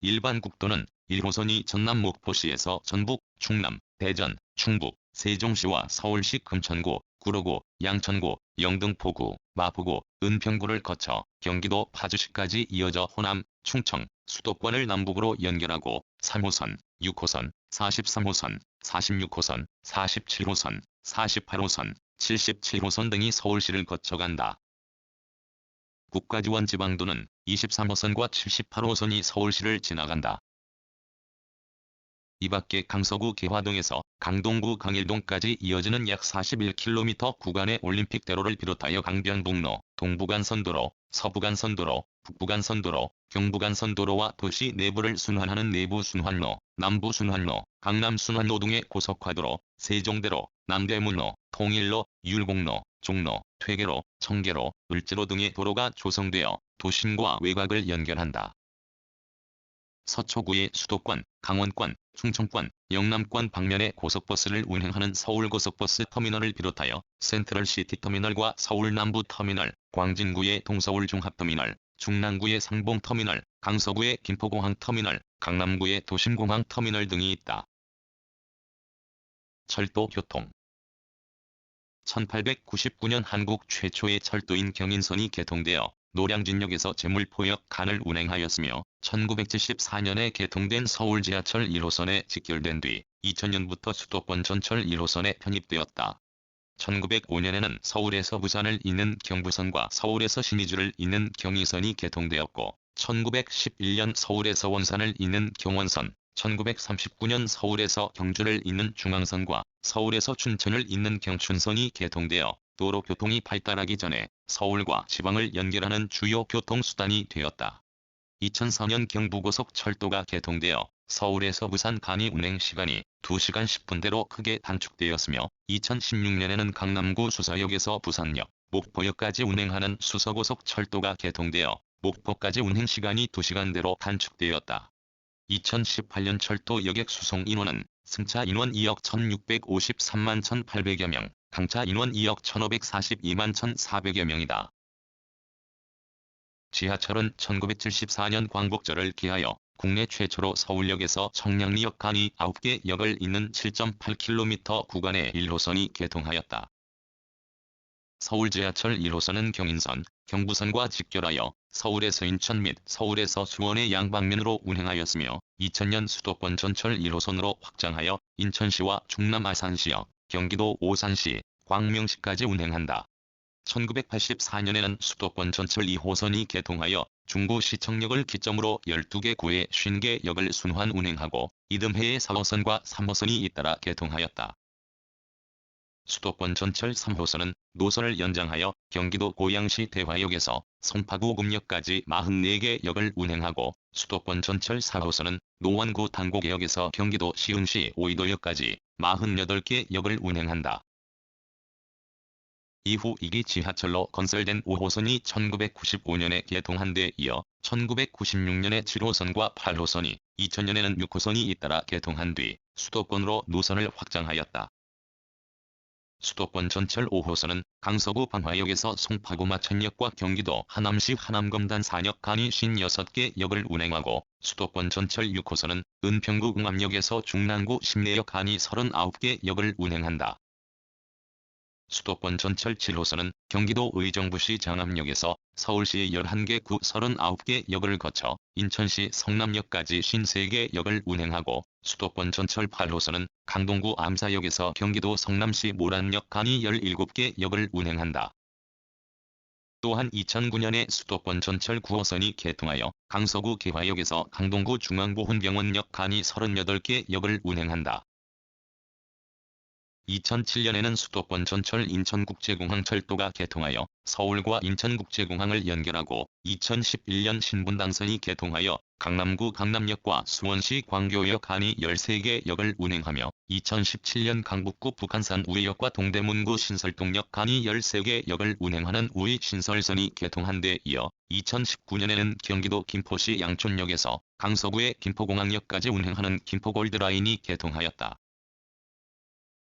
일반 국도는 1호선이 전남 목포시에서 전북, 충남, 대전, 충북, 세종시와 서울시 금천구, 구로구, 양천구, 영등포구, 마포구, 은평구를 거쳐 경기도 파주시까지 이어져 호남, 충청, 수도권을 남북으로 연결하고 3호선, 6호선, 43호선, 46호선, 47호선, 48호선, 77호선 등이 서울시를 거쳐간다. 국가지원 지방도는 23호선과 78호선이 서울시를 지나간다. 이 밖에 강서구 개화동에서 강동구 강일동까지 이어지는 약 41km 구간의 올림픽대로를 비롯하여 강변북로, 동부간선도로, 서부간선도로, 북부간선도로, 경부간선도로와 도시 내부를 순환하는 내부순환로, 남부순환로, 강남순환로 등의 고속화도로, 세종대로, 남대문로, 통일로, 율곡로, 종로, 퇴계로, 청계로, 을지로 등의 도로가 조성되어 도심과 외곽을 연결한다. 서초구의 수도권, 강원권, 충청권, 영남권 방면에 고속버스를 운행하는 서울고속버스 터미널을 비롯하여 센트럴시티터미널과 서울남부터미널, 광진구의 동서울종합터미널, 중랑구의 상봉터미널, 강서구의 김포공항터미널, 강남구의 도심공항터미널 등이 있다. 철도 교통 1899년 한국 최초의 철도인 경인선이 개통되어 노량진역에서 제물포역 간을 운행하였으며 1974년에 개통된 서울 지하철 1호선에 직결된 뒤 2000년부터 수도권 전철 1호선에 편입되었다. 1905년에는 서울에서 부산을 잇는 경부선과 서울에서 신의주를 잇는 경의선이 개통되었고, 1911년 서울에서 원산을 잇는 경원선, 1939년 서울에서 경주를 잇는 중앙선과 서울에서 춘천을 잇는 경춘선이 개통되어 도로 교통이 발달하기 전에 서울과 지방을 연결하는 주요 교통수단이 되었다. 2004년 경부고속철도가 개통되어 서울에서 부산 간이 운행 시간이 2시간 10분대로 크게 단축되었으며, 2016년에는 강남구 수서역에서 부산역, 목포역까지 운행하는 수서고속철도가 개통되어 목포까지 운행 시간이 2시간대로 단축되었다. 2018년 철도 여객 수송 인원은 승차 인원 2억 1653만 1800여 명, 당차 인원 2억 1542만 1400여 명이다. 지하철은 1974년 광복절을 기하여 국내 최초로 서울역에서 청량리역 간이 9개 역을 잇는 7.8km 구간의 1호선이 개통하였다. 서울지하철 1호선은 경인선, 경부선과 직결하여 서울에서 인천 및 서울에서 수원의 양방면으로 운행하였으며, 2000년 수도권 전철 1호선으로 확장하여 인천시와 충남 아산시역, 경기도 오산시, 광명시까지 운행한다. 1984년에는 수도권 전철 2호선이 개통하여 중구시청역을 기점으로 12개 구의 50개 역을 순환 운행하고, 이듬해에 4호선과 3호선이 잇따라 개통하였다. 수도권 전철 3호선은 노선을 연장하여 경기도 고양시 대화역에서 송파구 읍역까지 44개 역을 운행하고, 수도권 전철 4호선은 노원구 당곡역에서 경기도 시흥시 오이도역까지 48개 역을 운행한다. 이후 2기 지하철로 건설된 5호선이 1995년에 개통한 데 이어 1996년에 7호선과 8호선이, 2000년에는 6호선이 잇따라 개통한 뒤 수도권으로 노선을 확장하였다. 수도권 전철 5호선은 강서구 방화역에서 송파구 마천역과 경기도 하남시 하남검단 4역 간이 56개 역을 운행하고, 수도권 전철 6호선은 은평구 응암역에서 중랑구 신내역 간이 39개 역을 운행한다. 수도권 전철 7호선은 경기도 의정부시 장암역에서 서울시 11개 구 39개 역을 거쳐 인천시 성남역까지 53개 역을 운행하고, 수도권 전철 8호선은 강동구 암사역에서 경기도 성남시 모란역 간이 17개 역을 운행한다. 또한 2009년에 수도권 전철 9호선이 개통하여 강서구 개화역에서 강동구 중앙보훈병원역 간이 38개 역을 운행한다. 2007년에는 수도권 전철 인천국제공항 철도가 개통하여 서울과 인천국제공항을 연결하고, 2011년 신분당선이 개통하여 강남구 강남역과 수원시 광교역 간이 13개 역을 운행하며, 2017년 강북구 북한산 우회역과 동대문구 신설동역 간이 13개 역을 운행하는 우회 신설선이 개통한 데 이어 2019년에는 경기도 김포시 양촌역에서 강서구의 김포공항역까지 운행하는 김포골드라인이 개통하였다.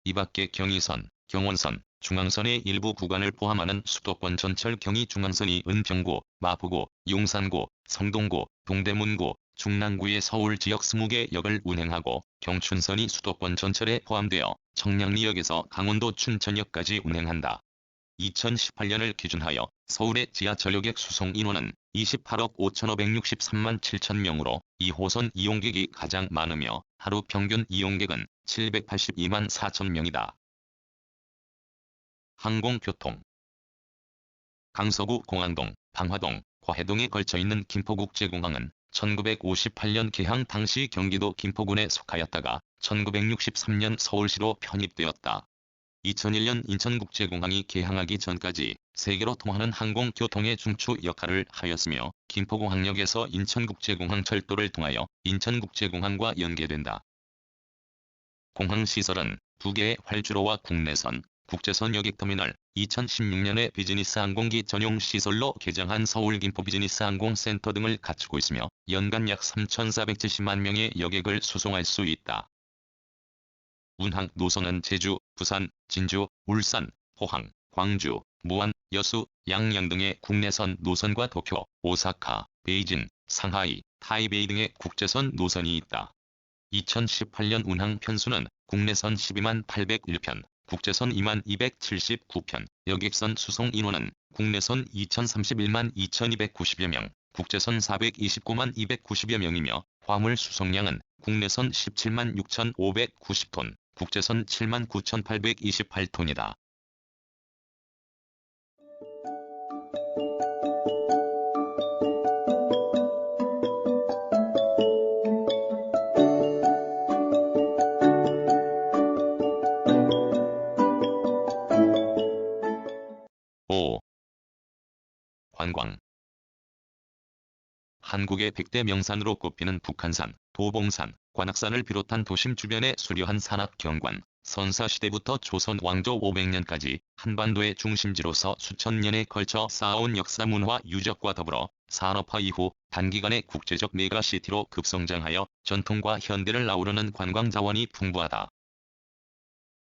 이밖에 경의선, 경원선, 중앙선의 일부 구간을 포함하는 수도권 전철 경의중앙선이 은평구, 마포구, 용산구, 성동구, 동대문구, 중랑구의 서울 지역 20개 역을 운행하고, 경춘선이 수도권 전철에 포함되어 청량리역에서 강원도 춘천역까지 운행한다. 2018년을 기준하여 서울의 지하철 여객 수송 인원은 28억 5,563만 7천명으로 2호선 이용객이 가장 많으며, 하루 평균 이용객은 782만 4천명이다. 항공교통. 강서구 공안동, 방화동, 과해동에 걸쳐있는 김포국제공항은 1958년 개항 당시 경기도 김포군에 속하였다가 1963년 서울시로 편입되었다. 2001년 인천국제공항이 개항하기 전까지 세계로 통하는 항공교통의 중추 역할을 하였으며, 김포공항역에서 인천국제공항 철도를 통하여 인천국제공항과 연계된다. 공항시설은 2개의 활주로와 국내선, 국제선 여객터미널, 2016년에 비즈니스 항공기 전용 시설로 개장한 서울 김포 비즈니스 항공센터 등을 갖추고 있으며, 연간 약 3,470만 명의 여객을 수송할 수 있다. 운항 노선은 제주, 부산, 진주, 울산, 포항, 광주, 무안, 여수, 양양 등의 국내선 노선과 도쿄, 오사카, 베이징, 상하이, 타이베이 등의 국제선 노선이 있다. 2018년 운항 편수는 국내선 12만 801편, 국제선 2만 279편, 여객선 수송 인원은 국내선 2,031만 2,290여 명, 국제선 429만 290여 명이며, 화물 수송량은 국내선 17만 6,590톤, 국제선 7만 9,828톤이다. 관광. 한국의 100대 명산으로 꼽히는 북한산, 도봉산, 관악산을 비롯한 도심 주변의 수려한 산악 경관, 선사시대부터 조선 왕조 500년까지 한반도의 중심지로서 수천 년에 걸쳐 쌓아온 역사 문화 유적과 더불어 산업화 이후 단기간에 국제적 메가시티로 급성장하여 전통과 현대를 아우르는 관광 자원이 풍부하다.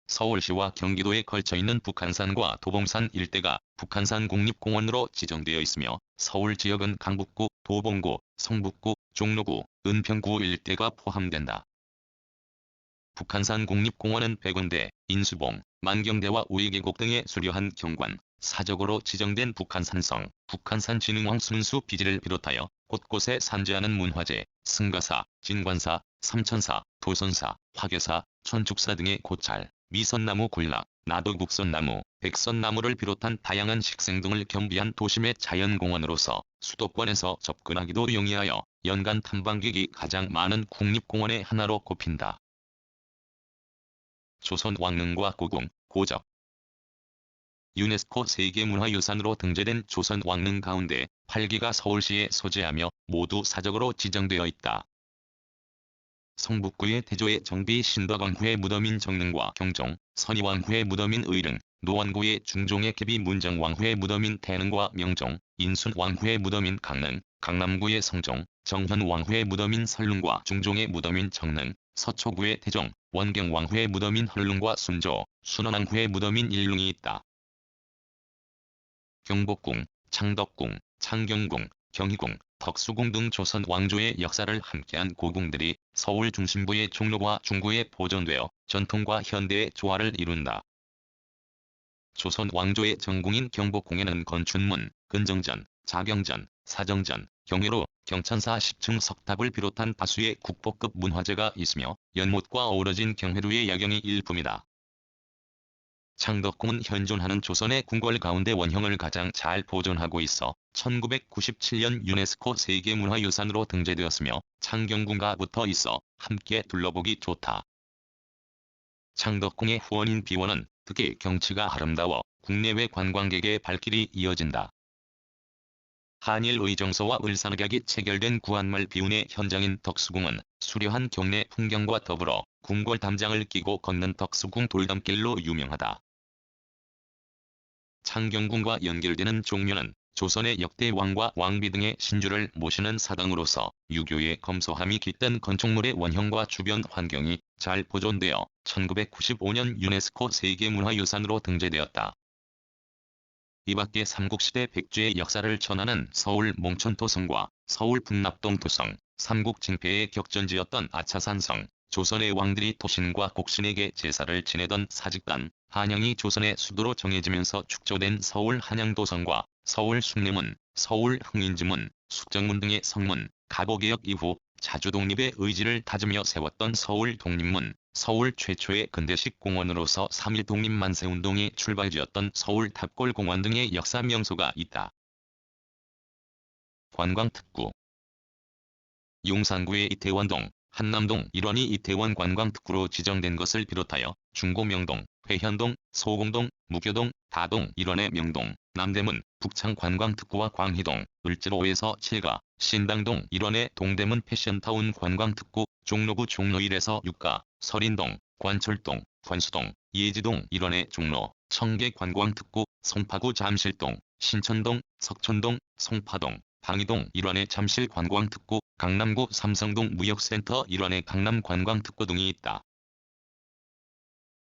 서울시와 경기도에 걸쳐있는 북한산과 도봉산 일대가 북한산 국립공원으로 지정되어 있으며, 서울 지역은 강북구, 도봉구, 성북구, 종로구, 은평구 일대가 포함된다. 북한산 국립공원은 백운대, 인수봉, 만경대와 우이계곡 등의 수려한 경관, 사적으로 지정된 북한산성, 북한산진흥원 순수 비지를 비롯하여 곳곳에 산재하는 문화재, 승가사, 진관사, 삼천사, 도선사, 화계사, 천축사 등의 고찰, 미선나무 군락, 나도국선나무, 백선나무를 비롯한 다양한 식생 등을 겸비한 도심의 자연공원으로서 수도권에서 접근하기도 용이하여 연간 탐방객이 가장 많은 국립공원의 하나로 꼽힌다. 조선 왕릉과 고궁, 고적. 유네스코 세계문화유산으로 등재된 조선 왕릉 가운데 8기가 서울시에 소재하며 모두 사적으로 지정되어 있다. 성북구의 태조의 정비 신덕왕후의 무덤인 정릉과 경종, 선의왕후의 무덤인 의릉, 노원구의 중종의 계비 문정왕후의 무덤인 태릉과 명종, 인순왕후의 무덤인 강릉, 강남구의 성종, 정현왕후의 무덤인 설릉과 중종의 무덤인 정릉, 서초구의 태종, 원경왕후의 무덤인 헐릉과 순조, 순원왕후의 무덤인 일릉이 있다. 경복궁, 창덕궁, 창경궁, 경희궁, 덕수궁 등 조선 왕조의 역사를 함께한 고궁들이 서울 중심부의 종로와 중구에 보존되어 전통과 현대의 조화를 이룬다. 조선 왕조의 정궁인 경복궁에는 건춘문, 근정전, 자경전, 사정전, 경회로, 경천사 10층 석탑을 비롯한 다수의 국보급 문화재가 있으며 연못과 어우러진 경회루의 야경이 일품이다. 창덕궁은 현존하는 조선의 궁궐 가운데 원형을 가장 잘 보존하고 있어 1997년 유네스코 세계문화유산으로 등재되었으며 창경궁과 붙어 있어 함께 둘러보기 좋다. 창덕궁의 후원인 비원은 특히 경치가 아름다워 국내외 관광객의 발길이 이어진다. 한일 의정서와 을사늑약이 체결된 구한말 비운의 현장인 덕수궁은 수려한 경내 풍경과 더불어 궁궐 담장을 끼고 걷는 덕수궁 돌담길로 유명하다. 창경궁과 연결되는 종묘는 조선의 역대 왕과 왕비 등의 신주를 모시는 사당으로서 유교의 검소함이 깃든 건축물의 원형과 주변 환경이 잘 보존되어 1995년 유네스코 세계문화유산으로 등재되었다. 이밖에 삼국시대 백제의 역사를 전하는 서울 몽천토성과 서울 분납동 토성, 삼국징패의 격전지였던 아차산성, 조선의 왕들이 토신과 곡신에게 제사를 지내던 사직단, 한양이 조선의 수도로 정해지면서 축조된 서울 한양도성과 서울 숭례문, 서울 흥인지문, 숙정문 등의 성문, 가보개혁 이후 자주 독립의 의지를 다지며 세웠던 서울 독립문, 서울 최초의 근대식 공원으로서 3.1 독립만세운동의 출발지였던 서울 탑골공원 등의 역사 명소가 있다. 관광특구 용산구의 이태원동, 한남동 일원이 이태원 관광특구로 지정된 것을 비롯하여 중고명동, 회현동, 소공동, 무교동, 다동 일원의 명동, 남대문, 북창 관광특구와 광희동, 을지로에서 7가, 신당동 일원의 동대문 패션타운 관광특구, 종로구 종로 1에서 6가, 설인동, 관철동, 관수동, 예지동 일원의 종로, 청계 관광특구, 송파구 잠실동, 신천동, 석촌동, 송파동, 방이동 일원의 잠실 관광특구, 강남구 삼성동 무역센터 일원의 강남 관광특구 등이 있다.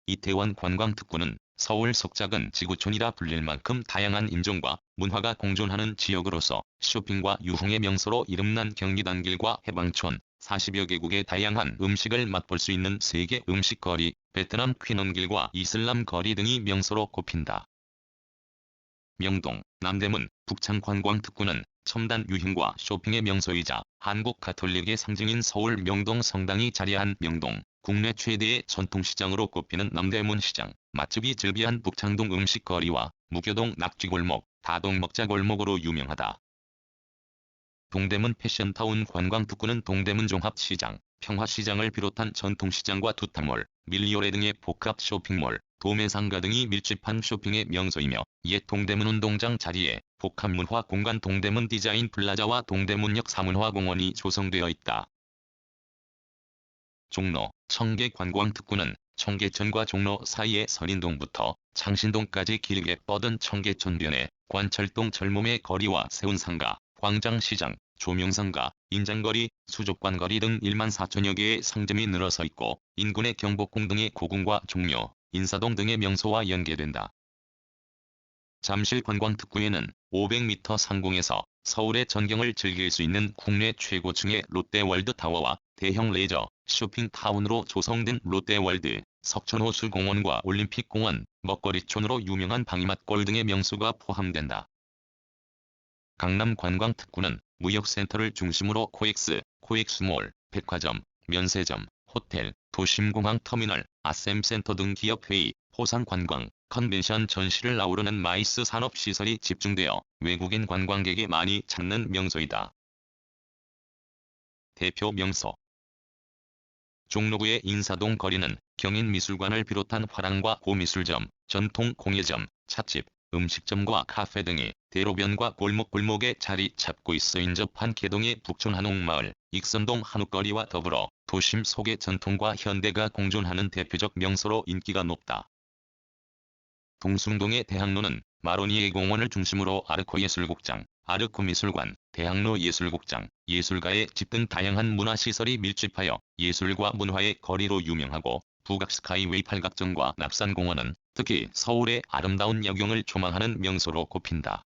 이태원 관광특구는 서울 속작은 지구촌이라 불릴 만큼 다양한 인종과 문화가 공존하는 지역으로서 쇼핑과 유흥의 명소로 이름난 경리단길과 해방촌, 40여 개국의 다양한 음식을 맛볼 수 있는 세계 음식거리, 베트남 퀸원길과 이슬람 거리 등이 명소로 꼽힌다. 명동, 남대문, 북창 관광특구는 첨단 유흥과 쇼핑의 명소이자 한국 가톨릭의 상징인 서울 명동 성당이 자리한 명동, 국내 최대의 전통시장으로 꼽히는 남대문 시장, 맛집이 즐비한 북창동 음식거리와 무교동 낙지골목, 다동 먹자골목으로 유명하다. 동대문 패션타운 관광특구는 동대문 종합시장, 평화시장을 비롯한 전통시장과 두타몰, 밀리오레 등의 복합 쇼핑몰, 도매상가 등이 밀집한 쇼핑의 명소이며 옛 동대문 운동장 자리에 복합문화 공간 동대문 디자인 플라자와 동대문역 사문화공원이 조성되어 있다. 종로, 청계 관광특구는 청계천과 종로 사이의 설인동부터 창신동까지 길게 뻗은 청계천변에 관철동 젊음의 거리와 세운상가, 광장시장, 조명상가, 인장거리, 수족관거리 등 1만 4천여 개의 상점이 늘어서 있고 인근의 경복궁 등의 고궁과 종묘, 인사동 등의 명소와 연계된다. 잠실 관광특구에는 500m 상공에서 서울의 전경을 즐길 수 있는 국내 최고층의 롯데월드타워와 대형 레저, 쇼핑타운으로 조성된 롯데월드, 석천호수공원과 올림픽공원, 먹거리촌으로 유명한 방이맛골 등의 명소가 포함된다. 강남 관광특구는 무역센터를 중심으로 코엑스, 코엑스몰, 백화점, 면세점, 호텔, 도심공항터미널, 아셈센터 등 기업회의, 호상관광, 컨벤션 전시를 아우르는 마이스 산업시설이 집중되어 외국인 관광객이 많이 찾는 명소이다. 대표 명소 종로구의 인사동 거리는 경인미술관을 비롯한 화랑과 고미술점, 전통공예점, 찻집, 음식점과 카페 등이 대로변과 골목골목에 자리 잡고 있어 인접한 개동의 북촌 한옥마을, 익선동 한옥거리와 더불어 도심 속의 전통과 현대가 공존하는 대표적 명소로 인기가 높다. 동숭동의 대학로는 마로니에 공원을 중심으로 아르코예술국장, 아르코미술관, 대학로 예술국장, 예술가의 집 등 다양한 문화시설이 밀집하여 예술과 문화의 거리로 유명하고 북악 스카이웨이 팔각정과 낙산공원은 특히 서울의 아름다운 야경을 조망하는 명소로 꼽힌다.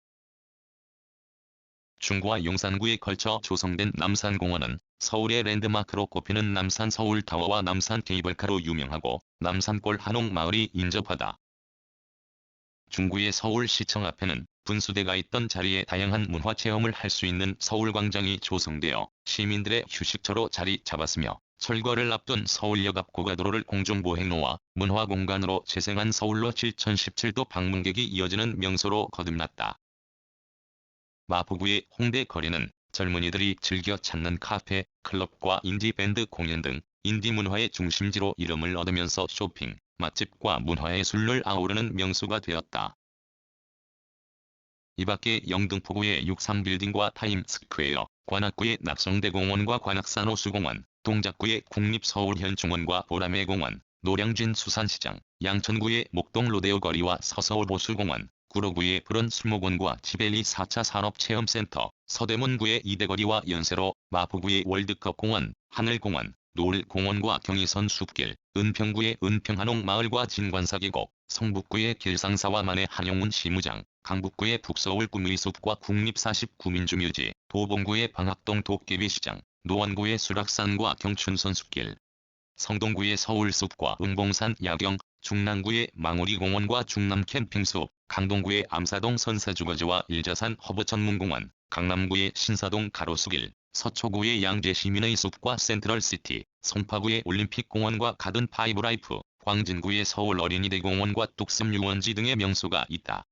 중구와 용산구에 걸쳐 조성된 남산공원은 서울의 랜드마크로 꼽히는 남산 서울타워와 남산 케이블카로 유명하고 남산골 한옥마을이 인접하다. 중구의 서울시청 앞에는 분수대가 있던 자리에 다양한 문화체험을 할 수 있는 서울광장이 조성되어 시민들의 휴식처로 자리 잡았으며 철거를 앞둔 서울역 앞 고가도로를 공중보행로와 문화공간으로 재생한 서울로 7017도 방문객이 이어지는 명소로 거듭났다. 마포구의 홍대 거리는 젊은이들이 즐겨 찾는 카페, 클럽과 인디밴드 공연 등 인디문화의 중심지로 이름을 얻으면서 쇼핑, 맛집과 문화예술을 아우르는 명소가 되었다. 이 밖에 영등포구의 63빌딩과 타임스퀘어, 관악구의 낙성대공원과 관악산호수공원, 동작구의 국립서울현충원과 보라매공원, 노량진 수산시장, 양천구의 목동 로데오 거리와 서서울보수공원, 구로구의 푸른 수목원과 지벨리 4차 산업체험센터, 서대문구의 이대거리와 연세로, 마포구의 월드컵공원, 하늘공원, 노을공원과 경의선 숲길, 은평구의 은평한옥마을과 진관사계곡, 성북구의 길상사와 만해 한용운 시무장, 강북구의 북서울 꿈의숲과 국립49민주묘지, 도봉구의 방학동 도깨비시장, 노원구의 수락산과 경춘선 숲길, 성동구의 서울숲과 은봉산 야경, 중랑구의 망우리공원과 중남캠핑숲, 강동구의 암사동 선사주거지와 일자산 허브전문공원, 강남구의 신사동 가로수길, 서초구의 양재시민의 숲과 센트럴시티, 송파구의 올림픽공원과 가든 파이브라이프, 광진구의 서울어린이대공원과 뚝섬유원지 등의 명소가 있다.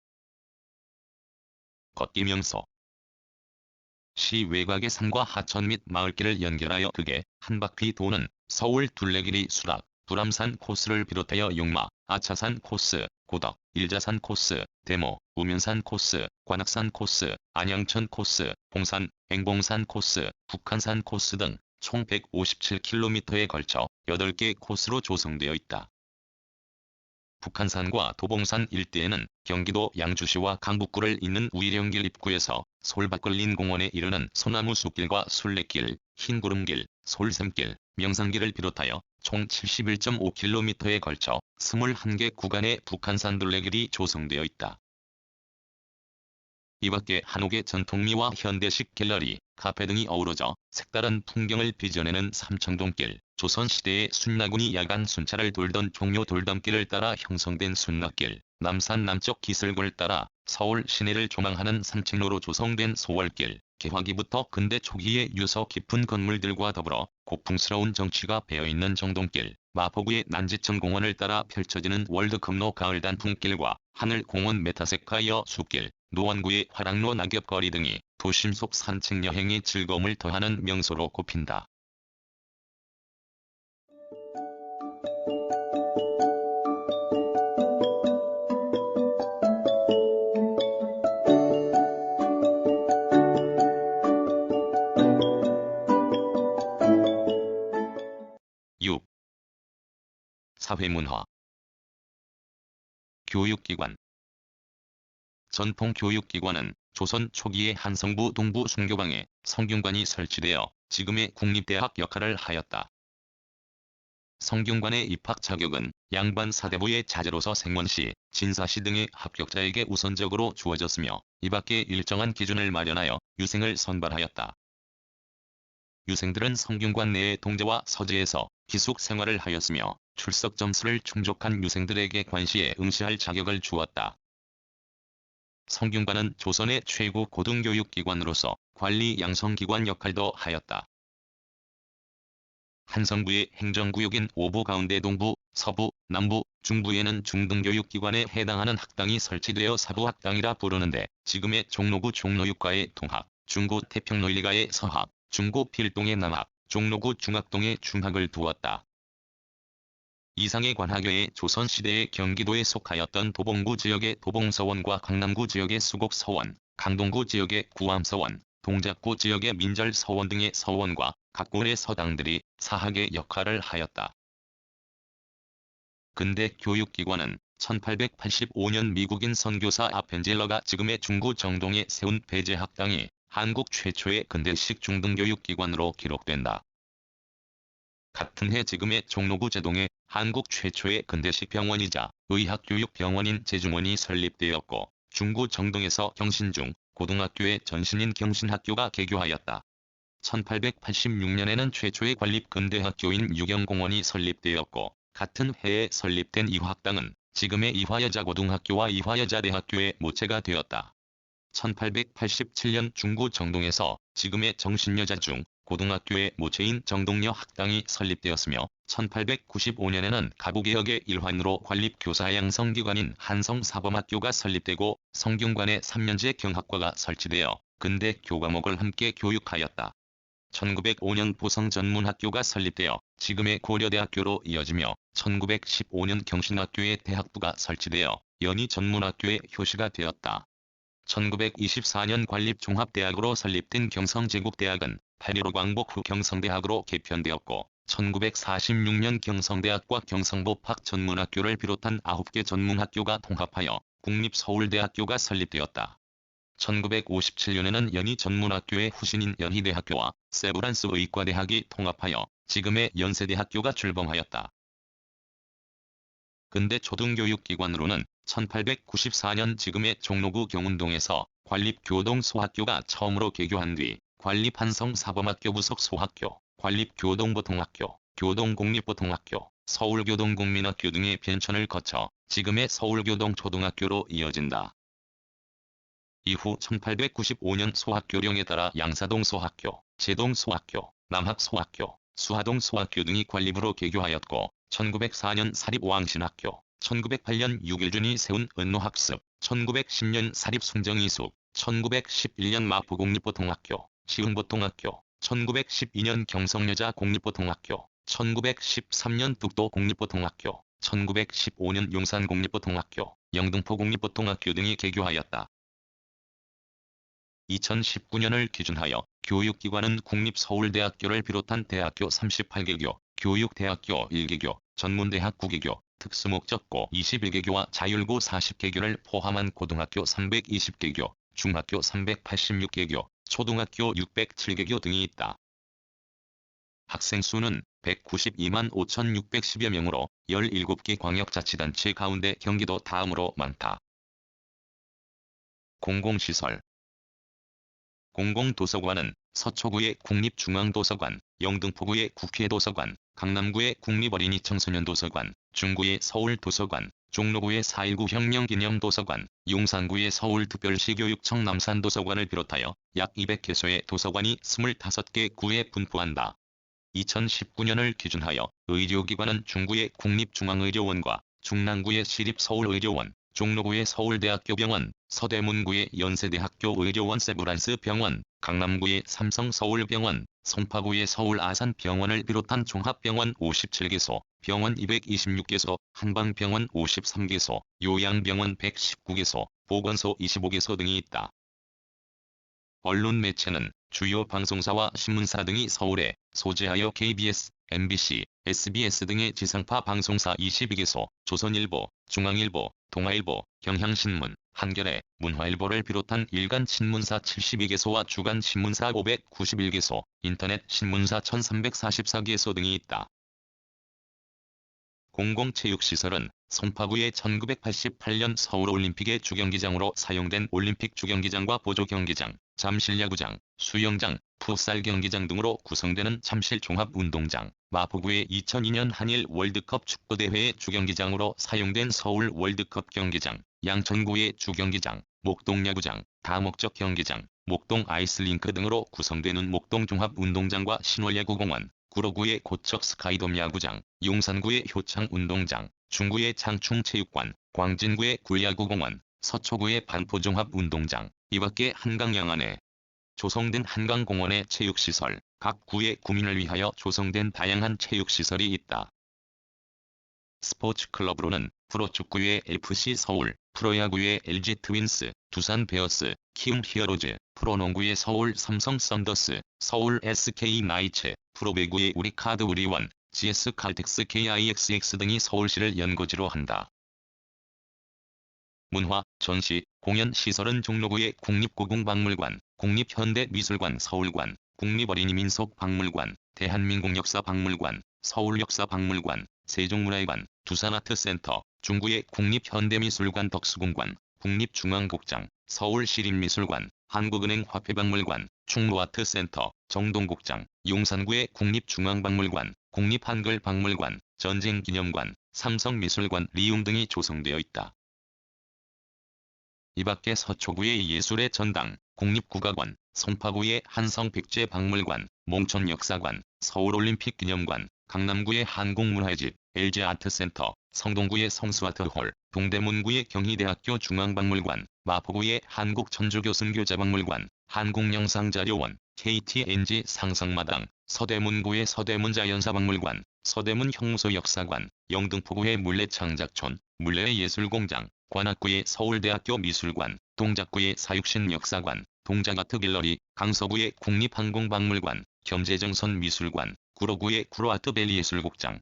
걷기 명소. 시 외곽의 산과 하천 및 마을길을 연결하여 크게 한 바퀴 도는 서울 둘레길이 수락, 불암산 코스를 비롯하여 용마, 아차산 코스, 고덕, 일자산 코스, 대모, 우면산 코스, 관악산 코스, 안양천 코스, 봉산, 행봉산 코스, 북한산 코스 등 총 157km에 걸쳐 8개 코스로 조성되어 있다. 북한산과 도봉산 일대에는 경기도 양주시와 강북구를 잇는 우이령길 입구에서 솔밭걸린공원에 이르는 소나무 숲길과 순례길, 흰구름길, 솔샘길, 명산길을 비롯하여 총 71.5km에 걸쳐 21개 구간의 북한산 둘레길이 조성되어 있다. 이 밖에 한옥의 전통미와 현대식 갤러리, 카페 등이 어우러져 색다른 풍경을 빚어내는 삼청동길, 조선시대의 순나군이 야간 순찰을 돌던 종묘 돌담길을 따라 형성된 순낙길, 남산 남쪽 기슭을 따라 서울 시내를 조망하는 산책로로 조성된 소월길, 개화기부터 근대 초기의 유서 깊은 건물들과 더불어 고풍스러운 정취가 배어있는 정동길, 마포구의 난지천 공원을 따라 펼쳐지는 월드컵로 가을 단풍길과 하늘공원 메타세카이어 숲길, 노원구의 화랑로 낙엽거리 등이 도심 속 산책 여행의 즐거움을 더하는 명소로 꼽힌다. 사회문화. 교육기관. 전통 교육기관은 조선 초기에 한성부 동부 순교방에 성균관이 설치되어 지금의 국립대학 역할을 하였다. 성균관의 입학 자격은 양반 사대부의 자제로서 생원시, 진사시 등의 합격자에게 우선적으로 주어졌으며 이 밖에 일정한 기준을 마련하여 유생을 선발하였다. 유생들은 성균관 내의 동제와 서재에서 기숙 생활을 하였으며 출석 점수를 충족한 유생들에게 관시에 응시할 자격을 주었다. 성균관은 조선의 최고 고등교육기관으로서 관리 양성기관 역할도 하였다. 한성부의 행정구역인 오부 가운데 동부, 서부, 남부, 중부에는 중등교육기관에 해당하는 학당이 설치되어 사부학당이라 부르는데 지금의 종로구 종로육가의 동학, 중구 태평로일가의 서학, 중구 필동의 남학, 종로구 중학동의 중학을 두었다. 이상의 관하교에 조선시대의 경기도에 속하였던 도봉구 지역의 도봉서원과 강남구 지역의 수곡서원, 강동구 지역의 구암서원, 동작구 지역의 민절서원 등의 서원과 각군의 서당들이 사학의 역할을 하였다. 근대 교육기관은 1885년 미국인 선교사 아펜젤러가 지금의 중구 정동에 세운 배제학당이 한국 최초의 근대식 중등교육기관으로 기록된다. 같은 해 지금의 종로구 제동에 한국 최초의 근대식 병원이자 의학교육병원인 제중원이 설립되었고, 중구 정동에서 경신중 고등학교의 전신인 경신학교가 개교하였다. 1886년에는 최초의 관립 근대학교인 유경공원이 설립되었고, 같은 해에 설립된 이화학당은 지금의 이화여자고등학교와 이화여자대학교의 모체가 되었다. 1887년 중구 정동에서 지금의 정신여자중 고등학교의 모체인 정동여 학당이 설립되었으며, 1895년에는 가구개혁의 일환으로 관립교사 양성기관인 한성사범학교가 설립되고 성균관에 3년제 경학과가 설치되어 근대 교과목을 함께 교육하였다. 1905년 보성전문학교가 설립되어 지금의 고려대학교로 이어지며, 1915년 경신학교의 대학부가 설치되어 연희전문학교의 효시가 되었다. 1924년 관립종합대학으로 설립된 경성제국대학은 8.15 광복 후 경성대학으로 개편되었고, 1946년 경성대학과 경성법학전문학교를 비롯한 9개 전문학교가 통합하여 국립서울대학교가 설립되었다. 1957년에는 연희전문학교의 후신인 연희대학교와 세브란스 의과대학이 통합하여 지금의 연세대학교가 출범하였다. 근대 초등교육기관으로는 1894년 지금의 종로구 경운동에서 관립교동소학교가 처음으로 개교한 뒤 관립한성사범학교 부속 소학교, 관립교동보통학교, 교동공립보통학교, 서울교동국민학교 등의 변천을 거쳐 지금의 서울교동초등학교로 이어진다. 이후 1895년 소학교령에 따라 양사동 소학교, 제동 소학교, 남학 소학교, 수하동 소학교 등이 관립으로 개교하였고, 1904년 사립왕신학교, 1908년 육일준이 세운 은노학습, 1910년 사립숭정이숙, 1911년 마포공립보통학교, 시흥보통학교, 1912년 경성여자공립보통학교, 1913년 뚝도공립보통학교, 1915년 용산공립보통학교, 영등포공립보통학교 등이 개교하였다. 2019년을 기준하여 교육기관은 국립서울대학교를 비롯한 대학교 38개교, 교육대학교 1개교, 전문대학 9개교, 특수목적고 21개교와 자율고 40개교를 포함한 고등학교 320개교, 중학교 386개교, 초등학교 607개교 등이 있다. 학생 수는 192만 5,610여 명으로 17개 광역자치단체 가운데 경기도 다음으로 많다. 공공시설. 공공도서관은 서초구의 국립중앙도서관, 영등포구의 국회도서관, 강남구의 국립어린이청소년도서관, 중구의 서울도서관, 종로구의 4.19 혁명기념도서관, 용산구의 서울특별시교육청 남산도서관을 비롯하여 약 200개소의 도서관이 25개 구에 분포한다. 2019년을 기준하여 의료기관은 중구의 국립중앙의료원과 중랑구의 시립서울의료원, 종로구의 서울대학교병원, 서대문구의 연세대학교 의료원 세브란스 병원, 강남구의 삼성서울병원, 송파구의 서울아산병원을 비롯한 종합병원 57개소, 병원 226개소, 한방병원 53개소, 요양병원 119개소, 보건소 25개소 등이 있다. 언론 매체는 주요 방송사와 신문사 등이 서울에 소재하여 KBS, MBC, SBS 등의 지상파 방송사 22개소, 조선일보, 중앙일보, 동아일보, 경향신문, 한겨레, 문화일보를 비롯한 일간 신문사 72개소와 주간 신문사 591개소, 인터넷 신문사 1344개소 등이 있다. 공공체육시설은 송파구의 1988년 서울올림픽의 주경기장으로 사용된 올림픽 주경기장과 보조경기장, 잠실야구장, 수영장, 풋살 경기장 등으로 구성되는 잠실종합운동장, 마포구의 2002년 한일 월드컵 축구대회의 주경기장으로 사용된 서울 월드컵 경기장, 양천구의 주경기장, 목동야구장, 다목적 경기장, 목동 아이스링크 등으로 구성되는 목동종합운동장과 신월야구공원, 구로구의 고척 스카이돔 야구장, 용산구의 효창운동장, 중구의 장충체육관, 광진구의 굴야구공원, 서초구의 반포종합운동장, 이밖에 한강 양안에 조성된 한강공원의 체육시설, 각 구의 구민을 위하여 조성된 다양한 체육시설이 있다. 스포츠클럽으로는 프로축구의 FC 서울, 프로야구의 LG 트윈스, 두산 베어스, 키움 히어로즈, 프로농구의 서울 삼성 썬더스, 서울 SK 나이츠, 프로배구의 우리카드 우리원, GS 칼텍스 KIXX 등이 서울시를 연고지로 한다. 문화, 전시, 공연 시설은 종로구의 국립故宮박물관, 국립현대미술관 서울관, 국립어린이민속박물관, 대한민국역사박물관, 서울역사박물관, 세종문화회관, 두산아트센터, 중구의 국립현대미술관 덕수궁관, 국립중앙극장, 서울시립미술관, 한국은행 화폐박물관, 충무아트센터, 정동극장, 용산구의 국립중앙박물관, 국립한글박물관, 전쟁기념관, 삼성미술관 리움 등이 조성되어 있다. 이 밖에 서초구의 예술의 전당, 국립국악원, 송파구의 한성백제박물관, 몽촌역사관, 서울올림픽기념관, 강남구의 한국문화집, LG아트센터, 성동구의 성수아트홀, 동대문구의 경희대학교 중앙박물관, 마포구의 한국천주교순교자박물관, 한국영상자료원, KTNG 상상마당, 서대문구의 서대문자연사박물관, 서대문 형무소역사관, 영등포구의 물레창작촌, 물레의 예술공장, 관악구의 서울대학교 미술관, 동작구의 사육신역사관, 동작아트갤러리, 강서구의 국립항공박물관, 겸재정선 미술관, 구로구의 구로아트밸리 예술극장,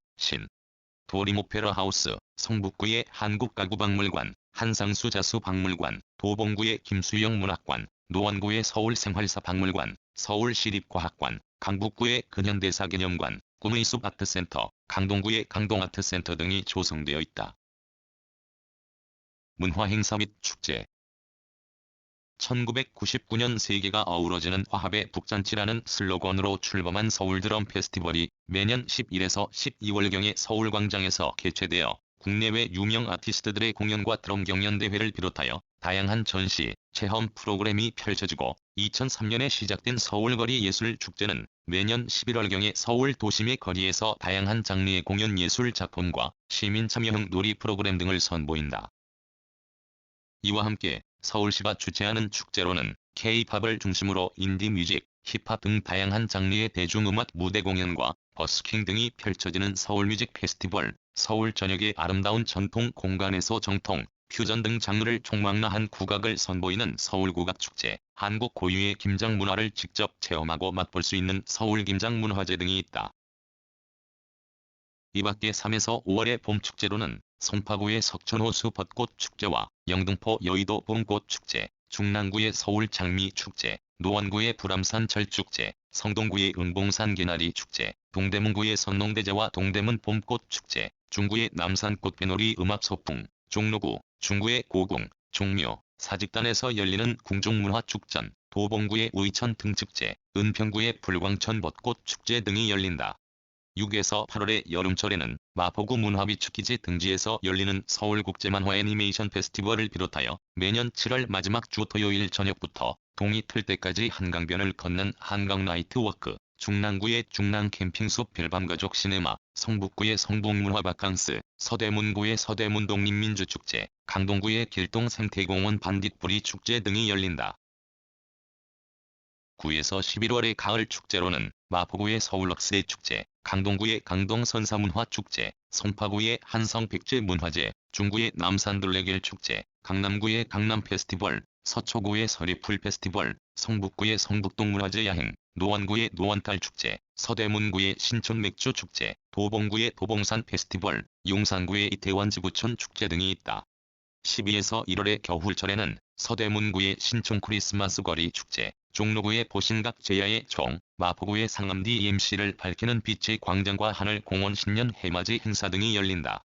도림오페라하우스, 성북구의 한국가구박물관, 한상수자수박물관, 도봉구의 김수영 문학관, 노원구의 서울생활사박물관, 서울시립과학관, 강북구의 근현대사기념관, 꿈의 숲 아트센터, 강동구의 강동아트센터 등이 조성되어 있다. 문화행사 및 축제 1999년 세계가 어우러지는 화합의 북잔치라는 슬로건으로 출범한 서울드럼 페스티벌이 매년 11에서 12월경에 서울광장에서 개최되어 국내외 유명 아티스트들의 공연과 드럼 경연대회를 비롯하여 다양한 전시, 체험 프로그램이 펼쳐지고 2003년에 시작된 서울거리 예술축제는 매년 11월경에 서울 도심의 거리에서 다양한 장르의 공연 예술 작품과 시민 참여형 놀이 프로그램 등을 선보인다. 이와 함께 서울시가 주최하는 축제로는 K-팝을 중심으로 인디뮤직, 힙합 등 다양한 장르의 대중음악 무대 공연과 버스킹 등이 펼쳐지는 서울뮤직 페스티벌, 서울 전역의 아름다운 전통 공간에서 정통, 퓨전 등 장르를 총망라한 국악을 선보이는 서울국악축제, 한국 고유의 김장 문화를 직접 체험하고 맛볼 수 있는 서울김장문화제 등이 있다. 이 밖에 3에서 5월의 봄축제로는 송파구의 석천호수 벚꽃축제와 영등포 여의도 봄꽃축제, 중랑구의 서울장미축제, 노원구의 불암산 절축제, 성동구의 은봉산 개나리 축제, 동대문구의 선농대제와 동대문 봄꽃축제, 중구의 남산 꽃배놀이 음악소풍, 종로구, 중구의 고궁, 종묘, 사직단에서 열리는 궁중문화축전, 도봉구의 의천 등축제, 은평구의 불광천 벚꽃축제 등이 열린다. 6에서 8월의 여름철에는 마포구 문화비추키즈 등지에서 열리는 서울국제만화 애니메이션 페스티벌을 비롯하여 매년 7월 마지막 주 토요일 저녁부터 동이 틀 때까지 한강변을 걷는 한강나이트워크, 중랑구의 중랑캠핑숲 별밤가족 시네마, 성북구의 성북문화바캉스, 서대문구의 서대문독립민주축제, 강동구의 길동생태공원 반딧불이 축제 등이 열린다. 9에서 11월의 가을축제로는 마포구의 서울억새축제, 강동구의 강동선사문화축제, 송파구의 한성백제문화제, 중구의 남산둘레길축제, 강남구의 강남페스티벌, 서초구의 서리풀페스티벌, 성북구의 성북동문화제 야행, 노원구의 노원달축제, 서대문구의 신촌맥주축제, 도봉구의 도봉산페스티벌, 용산구의 이태원지구촌 축제 등이 있다. 12에서 1월의 겨울철에는 서대문구의 신촌 크리스마스 거리 축제, 종로구의 보신각 제야의 종, 마포구의 상암리 EMC를 밝히는 빛의 광장과 하늘공원 신년 해맞이 행사 등이 열린다.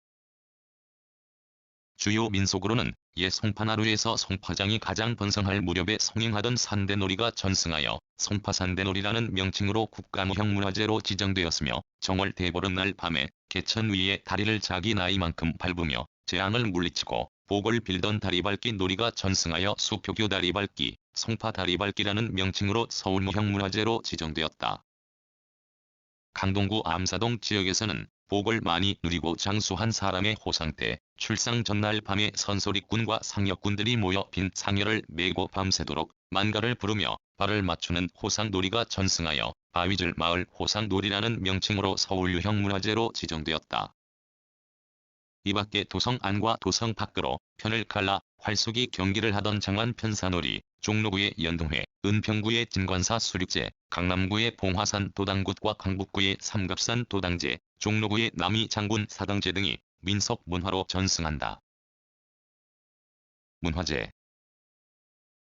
주요 민속으로는 옛 송파나루에서 송파장이 가장 번성할 무렵에 성행하던 산대놀이가 전승하여 송파산대놀이라는 명칭으로 국가무형문화재로 지정되었으며 정월 대보름날 밤에 개천 위에 다리를 자기 나이만큼 밟으며 재앙을 물리치고 복을 빌던 다리밟기 놀이가 전승하여 수표교 다리밟기, 송파 다리밟기라는 명칭으로 서울무형문화재로 지정되었다. 강동구 암사동 지역에서는 복을 많이 누리고 장수한 사람의 호상 때 출상 전날 밤에 선소리꾼과 상여꾼들이 모여 빈 상여를 메고 밤새도록 만가를 부르며 발을 맞추는 호상놀이가 전승하여 바위줄 마을 호상놀이라는 명칭으로 서울유형문화재로 지정되었다. 이 밖에 도성 안과 도성 밖으로 편을 갈라 활쏘기 경기를 하던 장안 편사놀이, 종로구의 연동회, 은평구의 진관사 수륙제, 강남구의 봉화산 도당굿과 강북구의 삼갑산 도당제, 종로구의 남이 장군 사당제 등이 민속 문화로 전승한다. 문화재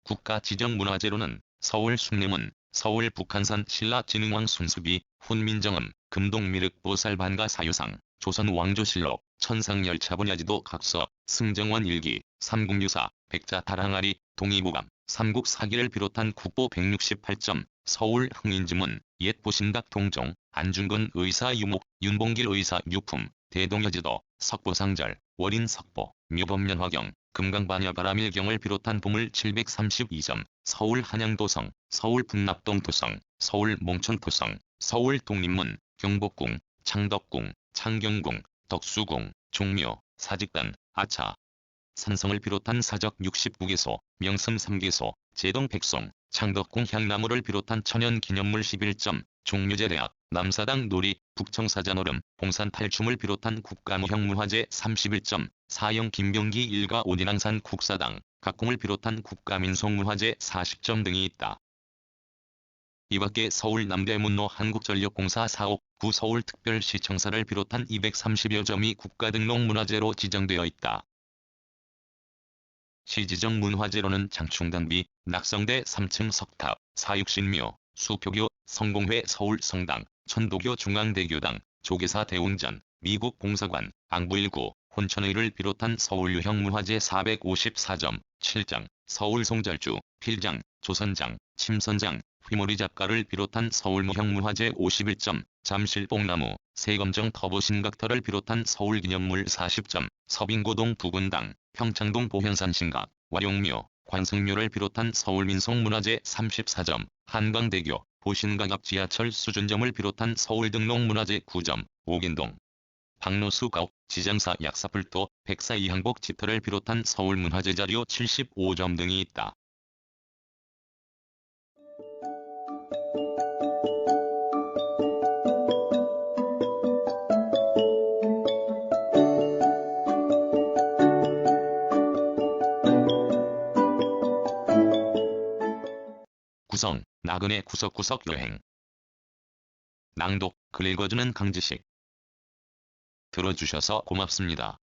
국가 지정 문화재로는 서울 숭례문, 서울 북한산 신라진흥왕 순수비, 훈민정음, 금동미륵보살반가 사유상, 조선 왕조실록, 천상열차분야지도 각서, 승정원 일기, 삼국유사, 백자다랑아리, 동의무감, 삼국사기를 비롯한 국보 168점, 서울 흥인지문, 옛보신각 동종, 안중근 의사 유목, 윤봉길 의사 유품, 대동여지도, 석보상절, 월인석보, 묘법면화경, 금강반야바라밀경을 비롯한 보물 732점, 서울 한양도성, 서울 분납동 도성, 서울 몽천토성, 서울 독립문, 경복궁, 창덕궁, 창경궁, 덕수궁, 종묘, 사직단, 아차, 산성을 비롯한 사적 69개소, 명승 3개소, 제동 백송, 창덕궁 향나무를 비롯한 천연기념물 11점, 종묘제대학, 남사당 놀이, 북청사자노름, 봉산 탈춤을 비롯한 국가무형문화재 31점, 사형 김병기 일가 오디낭산 국사당, 각궁을 비롯한 국가민속문화재 40점 등이 있다. 이밖에 서울 남대문로 한국전력공사 사옥, 구 서울특별시청사를 비롯한 230여 점이 국가등록문화재로 지정되어 있다. 시지정 문화재로는 장충단비, 낙성대 3층 석탑, 사육신묘, 수표교, 성공회 서울성당, 천도교 중앙대교당, 조계사 대웅전, 미국 공사관, 앙부일구, 혼천의를 비롯한 서울유형 문화재 454점, 7장, 서울 송절주, 필장, 조선장, 침선장, 휘머리 작가를 비롯한 서울무형 문화재 51점, 잠실뽕나무, 세검정 터보신각터를 비롯한 서울기념물 40점, 서빙고동 부군당, 평창동 보현산 신각, 와룡묘, 관승묘를 비롯한 서울민속문화재 34점, 한강대교, 보신각 앞 지하철 수준점을 비롯한 서울등록문화재 9점, 옥인동, 박노수 가옥, 지장사 약사불도, 백사 이항복 집터를 비롯한 서울문화재 자료 75점 등이 있다. 구성, 나그네 구석구석 여행. 낭독, 글 읽어주는 강지식. 들어주셔서 고맙습니다.